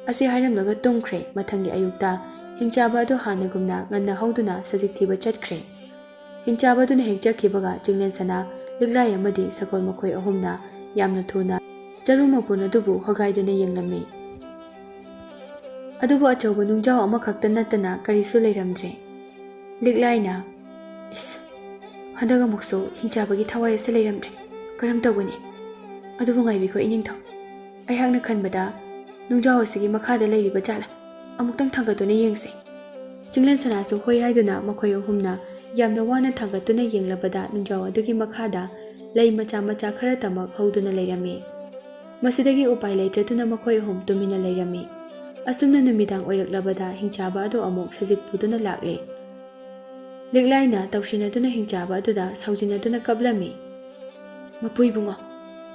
ꯑꯁꯤ ꯍꯥꯏꯔꯝꯂꯒ ꯇꯨꯝꯈ꯭ꯔꯦ꯫ ꯃꯊꯪꯒꯤ ꯑꯌꯨꯛꯇ ꯍꯤꯡꯆꯥꯕ ꯑꯗꯨ ꯍꯥꯟꯅꯒꯨꯝꯅ ꯉꯟꯅ ꯍꯧꯗꯨꯅ ꯁꯖꯤꯛ ꯊꯤꯕ ꯆꯠꯈ꯭ꯔꯦ꯫ ꯍꯤꯡꯆꯥꯕ ꯑꯗꯨꯅ ꯍꯦꯛ ꯆꯠꯈꯤꯕꯒ ꯆꯤꯡꯂꯦꯟ ꯁꯅꯥ, ꯂꯤꯛꯂꯥꯏ ꯑꯃꯗꯤ ꯁꯒꯣꯜ ꯃꯈꯣꯏ ꯑꯍꯨꯝꯅ ꯌꯥꯝꯅ ꯊꯨꯅ ꯆꯔꯨ ꯃꯄꯨꯟ ꯑꯗꯨꯕు ꯍꯣꯒꯥꯏꯗꯨꯅ ꯌꯦꯡꯂꯝꯃꯤ꯫ ꯑꯗꯨꯕꯨ ꯑꯆꯧꯕ ꯅꯨꯡꯖꯥꯎ ꯑꯃꯈꯛꯇ ꯅꯠꯇꯅ ꯀꯔꯤꯁꯨ ꯂꯩꯔꯝꯗ꯭ꯔꯦ꯫ ꯂꯤꯛꯂꯥꯏꯅ, "ꯏꯁ, ꯍꯟꯗꯛ ꯑꯃꯨꯛꯁꯨ ꯍꯤꯡꯆꯥꯕꯒꯤ ꯊꯋꯥꯏ ꯑꯁꯤ ꯂꯩꯔꯝꯗ꯭ꯔꯦ, ꯀꯔꯝ ꯇꯧꯒꯅꯤ? ꯑꯗꯨꯕꯨ ꯉꯥꯏꯕꯤꯈꯣ ꯏꯅꯤꯡꯊꯧ, ꯑꯩꯍꯥꯛꯅ ꯈꯟꯕꯗ ꯅꯨꯡꯖꯥꯎ ꯑꯁꯤꯒꯤ ꯃꯈꯥꯗ ꯂꯩꯔꯤꯕ ꯖꯥꯠꯂꯥ, ꯑꯃꯨꯛꯇꯪ ꯊꯥꯡꯒꯠꯇꯨꯅ ꯌꯦꯡꯁꯤ"꯫ ꯆꯤꯡꯂꯦꯟ ꯁꯅꯥꯁꯨ ꯍꯣꯏ ꯍꯥꯏꯗꯨꯅ ꯃꯈꯣꯏ ꯑꯍꯨꯝꯅ ꯌꯥꯝꯅ ꯋꯥꯅ ꯊꯥꯡꯒꯠꯇꯨꯅ ꯌꯦꯡꯂꯕꯗ ꯅꯨꯡꯖꯥꯎ ꯑꯗꯨꯒꯤ ꯃꯈꯥꯗ ꯂꯩ ꯃꯆꯥ ꯃꯆꯥ ꯈꯔꯇꯃꯛ ꯍꯧꯗꯨꯅ ꯂꯩꯔꯝꯃꯤ꯫ ꯃꯁꯤꯗꯒꯤ ꯎꯄꯥꯏ ꯂꯩꯇ꯭ꯔꯗꯨꯅ ꯃꯈꯣꯏ ꯑꯍꯨꯝ ꯇꯨꯃꯤꯟꯅ ꯂꯩꯔꯝꯃꯤ꯫ ꯑꯁꯨꯝꯅ ꯅꯨꯃꯤꯗꯥꯡ ꯑꯣꯏꯔꯛꯂꯕꯗ ꯍꯤꯡꯆꯥꯕ ꯑꯗꯨ ꯑꯃꯨꯛ ꯁꯖꯤꯛ ꯄꯨꯗꯨꯅ ꯂꯥꯛꯂꯤ꯫ ꯂꯤꯛꯂꯥꯏꯅ ꯇꯧꯁꯤꯟꯅꯗꯨꯅ ꯍꯤꯡꯆꯥꯕ ꯑꯗꯨꯗ ꯁꯥꯎꯖꯤꯟꯅꯗꯨꯅ ꯀꯞꯂꯝꯃꯤ꯫ "ꯃꯄꯨ ꯏꯕꯨꯡꯉꯣ,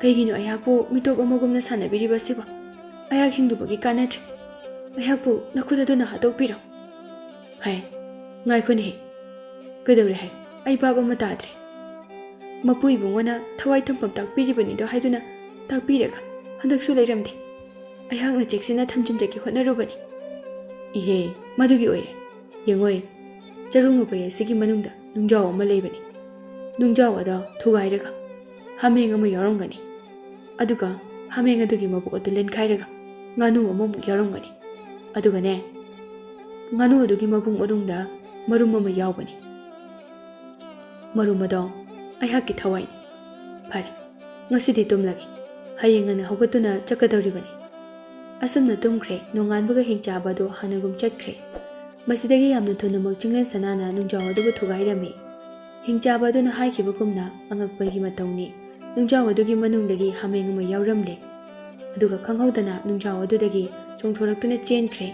ꯀꯩꯒꯤꯅꯣ ꯑꯩꯍꯥꯛꯄꯨ ꯃꯤꯇꯣꯞ ꯑꯃꯒꯨꯝꯅ ꯁꯥꯟꯅꯕꯤꯔꯤꯕ ꯑꯁꯤꯕꯨ? ꯑꯩꯍꯥꯛ ꯍꯤꯡꯗꯨꯕꯒꯤ ꯀꯥꯟꯅꯗ꯭ꯔꯦ, ꯑꯩꯍꯥꯛꯄꯨ ꯅꯈꯨꯠ ꯑꯗꯨꯅ ꯍꯥꯠꯇꯣꯛꯄꯤꯔꯣ"꯫ "ꯍꯥꯏ, ꯉꯥꯏꯈꯣꯅꯦꯍꯦ, ꯀꯩꯗꯧꯔꯦ ꯍꯥꯏ? ꯑꯩ ꯚꯥꯞ ꯑꯃ ꯇꯥꯗ꯭ꯔꯦ꯫ ꯃꯄꯨ ꯏꯕꯨꯡꯉꯣꯅ ꯊꯋꯥꯏ ꯊꯝꯐꯝ ꯇꯥꯛꯄꯤꯔꯤꯕꯅꯤꯗꯣ ꯍꯥꯏꯗꯨꯅ ꯇꯥꯛꯄꯤꯔꯒ ꯍꯟꯗꯛꯁꯨ ꯂꯩꯔꯝꯗꯦ, ꯑꯩꯍꯥꯛꯅ ꯆꯦꯛꯁꯤꯟꯅ ꯊꯝꯖꯤꯟꯖꯒꯦ ꯍꯣꯠꯅꯔꯨꯕꯅꯤ"꯫ "ꯏꯍꯦ, ꯃꯗꯨꯒꯤ ꯑꯣꯏꯔꯦ꯫ ꯌꯦꯡꯉꯣꯏ, ꯆꯔꯨ ꯃꯄꯩ ꯑꯁꯤꯒꯤ ꯃꯅꯨꯡꯗ ꯅꯨꯡꯖꯥꯎ ꯑꯃ ꯂꯩꯕꯅꯤ꯫ ꯅꯨꯡꯖꯥꯎ ꯑꯗꯣ ꯊꯨꯒꯥꯏꯔꯒ ꯍꯥꯃꯦꯡ ꯑꯃ ꯌꯥꯎꯔꯝꯒꯅꯤ, ꯑꯗꯨꯒ ꯍꯥꯃꯦꯡ ꯑꯗꯨꯒꯤ ꯃꯕꯨꯛ ꯑꯗꯨ ꯂꯦꯟꯈꯥꯏꯔꯒ ꯉꯥꯅꯨ ꯑꯃꯃꯨꯛ ꯌꯥꯎꯔꯝꯒꯅꯤ, ꯑꯗꯨꯒꯅꯦ, ꯉꯥꯅꯨ ꯑꯗꯨꯒꯤ ꯃꯕꯨꯛ ꯃꯅꯨꯡꯗ ꯃꯔꯨꯝ ꯑꯃ ꯌꯥꯎꯕꯅꯤ꯫ ꯃꯔꯨꯝ ꯑꯗꯣ ꯑꯩꯍꯥꯛꯀꯤ ꯊꯋꯥꯏꯅꯤ꯫ ꯐꯔꯦ, ꯉꯁꯤꯗꯤ ꯇꯨꯝꯂꯒꯦ, ꯍꯌꯦꯡ ꯉꯟꯅ ꯍꯧꯒꯠꯇꯨꯅ ꯆꯠꯀꯗꯧꯔꯤꯕꯅꯤ"꯫ ꯑꯁꯨꯝꯅ ꯇꯨꯝꯈ꯭ꯔꯦ꯫ ꯅꯣꯡꯉꯥꯟꯕꯒ ꯍꯤꯡꯆꯥꯕ ꯑꯗꯨ ꯍꯥꯟꯅꯒꯨꯝ ꯆꯠꯈ꯭ꯔꯦ꯫ ꯃꯁꯤꯗꯒꯤ ꯌꯥꯝꯅ ꯊꯨꯅꯃꯛ ꯆꯤꯡꯂꯦꯟ ꯁꯅꯥꯅ ꯅꯨꯡꯖꯥꯎ ꯑꯗꯨꯕꯨ ꯊꯨꯒꯥꯏꯔꯝꯃꯤ꯫ ꯍꯤꯡꯆꯥꯕ ꯑꯗꯨꯅ ꯍꯥꯏꯈꯤꯕꯒꯨꯝꯅ ꯑꯉꯛꯄꯒꯤ ꯃꯇꯧꯅꯤ꯫ ꯅꯨꯡꯖꯥꯎ ꯑꯗꯨꯒꯤ ꯃꯅꯨꯡꯗꯒꯤ ꯍꯥꯃꯦꯡ ꯑꯃ ꯌꯥꯎꯔꯝꯂꯦ꯫ ꯑꯗꯨꯒ ꯈꯪꯍꯧꯗꯅ ꯅꯨꯡꯖꯥꯎ ꯑꯗꯨꯗꯒꯤ ꯆꯣꯡꯊꯣꯔꯛꯇꯨꯅ ꯆꯦꯟꯈ꯭ꯔꯦ꯫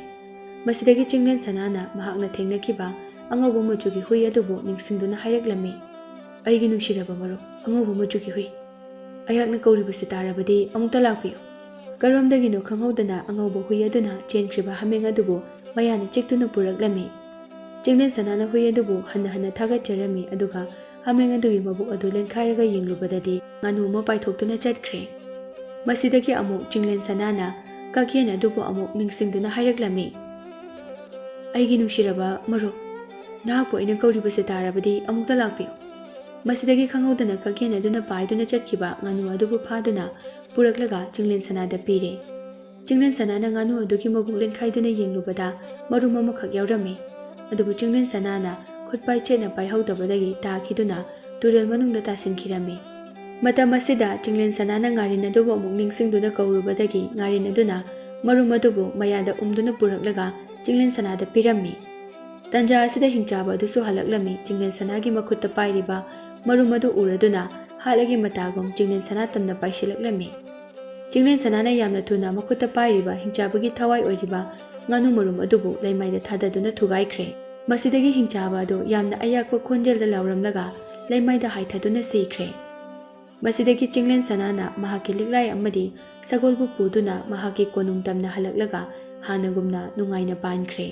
ꯃꯁꯤꯗꯒꯤ ꯆꯤꯡꯂꯦꯟ ꯁꯅꯥꯅ ꯃꯍꯥꯛꯅ ꯊꯦꯡꯅꯈꯤꯕ ꯑꯉꯧꯕ ꯃꯆꯨꯒꯤ ꯍꯨꯏ ꯑꯗꯨꯕꯨ ꯅꯤꯡꯁꯤꯡꯗꯨꯅ ꯍꯥꯏꯔꯛꯂꯝꯃꯤ꯫ ꯑꯩꯒꯤ ꯅꯨꯡꯁꯤꯔꯕ ꯃꯔꯨꯞ, ꯑꯉꯧꯕ ꯃꯆꯨꯒꯤ ꯍꯨꯏ, ꯑꯩꯍꯥꯛꯅ ꯀꯧꯔꯤꯕꯁꯤ ꯇꯥꯔꯕꯗꯤ ꯑꯃꯨꯛꯇ ꯂꯥꯛꯄꯤꯌꯨ꯫ ꯀꯔꯣꯝꯗꯒꯤꯅꯣ ꯈꯪꯍꯧꯗꯅ ꯑꯉꯧꯕ ꯍꯨꯏ ꯑꯗꯨꯅ ꯆꯦꯟꯈ꯭ꯔꯤꯕ ꯍꯥꯃꯦꯡ ꯑꯗꯨꯕꯨ ꯃꯌꯥꯅ ꯆꯤꯛꯇꯨꯅ ꯄꯨꯔꯛꯂꯝꯃꯤ꯫ ꯆꯤꯡꯂꯦꯟ ꯁꯅꯥꯅ ꯍꯨꯏ ꯑꯗꯨꯕꯨ ꯍꯟꯅ ꯍꯟꯅ ꯊꯥꯒꯠꯆꯔꯝꯃꯤ ꯑꯗꯨꯒ ꯍꯥꯃꯦꯡ ꯑꯗꯨꯒꯤ ꯃꯕꯨꯛ ꯑꯗꯨ ꯂꯦꯟꯈꯥꯏꯔꯒ ꯌꯦꯡꯂꯨꯕꯗꯗꯤ ꯉꯥꯅꯨ ꯑꯃ ꯄꯥꯏꯊꯣꯛꯇꯨꯅ ꯆꯠꯈ꯭ꯔꯦ꯫ ꯃꯁꯤꯗꯒꯤ ꯑꯃꯨꯛ ꯆꯤꯡꯂꯦꯟ ꯁꯅꯥꯅ ꯀꯛꯌꯦꯟ ꯑꯗꯨꯕꯨ ꯑꯃꯨꯛ ꯅꯤꯡꯁꯤꯡꯗꯨꯅ ꯍꯥꯏꯔꯛꯂꯝꯃꯤ꯫ ꯑꯩꯒꯤ ꯅꯨꯡꯁꯤꯔꯕ ꯃꯔꯨꯞ, ꯅꯍꯥꯛꯄꯨ ꯑꯩꯅ ꯀꯧꯔꯤꯕꯁꯤ ꯇꯥꯔꯕꯗꯤ ꯑꯃꯨꯛꯇ ꯂꯥꯛꯄꯤꯌꯨ꯫ ꯃꯁꯤꯗꯒꯤ ꯈꯪꯍꯧꯗꯅ ꯀꯛꯌꯦꯟ ꯑꯗꯨꯅ ꯄꯥꯏꯗꯨꯅ ꯆꯠꯈꯤꯕ ꯉꯥꯅꯨ ꯑꯗꯨꯕꯨ ꯐꯥꯗꯨꯅ ꯄꯨꯔꯛꯂꯒ ꯆꯤꯡꯂꯦꯟ ꯁꯅꯥꯗ ꯄꯤꯔꯦ꯫ ꯆꯤꯡꯂꯦꯟ ꯁꯅꯥꯅ ꯉꯥꯅꯨ ꯑꯗꯨꯒꯤ ꯃꯕꯨꯛ ꯂꯦꯟꯈꯥꯏꯗꯨꯅ ꯌꯦꯡꯂꯨꯕꯗ ꯃꯔꯨꯝ ꯑꯃꯈꯛ ꯌꯥꯎꯔꯝꯃꯤ꯫ ꯑꯗꯨꯕꯨ ꯆꯤꯡꯂꯦꯟ ꯁꯅꯥꯅ ꯈꯨꯠꯄꯥꯏ ꯆꯦꯠꯅ ꯄꯥꯏꯍꯧꯗꯕꯗꯒꯤ ꯇꯥꯈꯤꯗꯨꯅ ꯇꯨꯔꯦꯜ ꯃꯅꯨꯡꯗ ꯇꯥꯁꯤꯟꯈꯤꯔꯝꯃꯤ꯫ ꯃꯇꯝ ꯑꯁꯤꯗ ꯆꯤꯡꯂꯦꯟ ꯁꯅꯥꯅ ꯉꯥꯔꯤꯟ ꯑꯗꯨꯕꯨ ꯑꯃꯨꯛ ꯅꯤꯡꯁꯤꯡꯗꯨꯅ ꯀꯧꯔꯨꯕꯗꯒꯤ ꯉꯥꯔꯤꯟ ꯑꯗꯨꯅ ꯃꯔꯨꯝ ꯑꯗꯨꯕꯨ ꯃꯌꯥꯗ ꯎꯝꯗꯨꯅ ꯄꯨꯔꯛꯂꯒ ꯆꯤꯡꯂꯦꯟ ꯁꯅꯥꯗ ꯄꯤꯔꯝꯃꯤ꯫ ꯇꯟꯖꯥ ꯑꯁꯤꯗ ꯍꯤꯡꯆꯥꯕ ꯑꯗꯨꯁꯨ ꯍꯜꯂꯛꯂꯝꯃꯤ꯫ ꯆꯤꯡꯂꯦꯟ ꯁꯅꯥꯒꯤ ꯃꯈꯨꯠꯇ ꯄꯥꯏꯔꯤꯕ ꯃꯔꯨꯝ ꯑꯗꯨ ꯎꯔꯗꯨꯅ ꯍꯥꯠꯂꯒꯦ ꯃꯇꯥꯒꯨꯝ ꯆꯤꯡꯂꯦꯟ ꯁꯅꯥ ꯇꯝꯅ ꯄꯥꯏꯁꯤꯜꯂꯛꯂꯝꯃꯤ꯫ ꯆꯤꯡꯂꯦꯟ ꯁꯅꯥꯅ ꯌꯥꯝꯅ ꯊꯨꯅ ꯃꯈꯨꯠꯇ ꯄꯥꯏꯔꯤꯕ ꯍꯤꯡꯆꯥꯕꯒꯤ ꯊꯋꯥꯏ ꯑꯣꯏꯔꯤꯕ ꯉꯥꯅꯨ ꯃꯔꯨꯝ ꯑꯗꯨꯕꯨ ꯂꯩꯃꯥꯏꯗ ꯊꯥꯗꯗꯨꯅ ꯊꯨꯒꯥꯏꯈ꯭ꯔꯦ꯫ ꯃꯁꯤꯗꯒꯤ ꯍꯤꯡꯆꯥꯕ ꯑꯗꯨ ꯌꯥꯝꯅ ꯑꯌꯥꯛꯄ ꯈꯣꯟꯖꯦꯜꯗ ꯂꯥꯎꯔꯝꯂꯒ ꯂꯩꯃꯥꯏꯗ ꯍꯥꯏꯊꯗꯨꯅ ꯁꯤꯈ꯭ꯔꯦ꯫ ꯃꯁꯤꯗꯒꯤ ꯆꯤꯡꯂꯦꯟ ꯁꯅꯥꯅ ꯃꯍꯥꯛꯀꯤ ꯂꯤꯛꯂꯥꯏ ꯑꯃꯗꯤ ꯁꯒꯣꯜꯕꯨ ꯄꯨꯗꯨꯅ ꯃꯍꯥꯛꯀꯤ ꯀꯣꯅꯨꯡ ꯇꯝꯅ ꯍꯜꯂꯛꯂꯒ ꯍꯥꯟꯅꯒꯨꯝꯅ ꯅꯨꯡꯉꯥꯏꯅ ꯄꯥꯟꯈ꯭ꯔꯦ꯫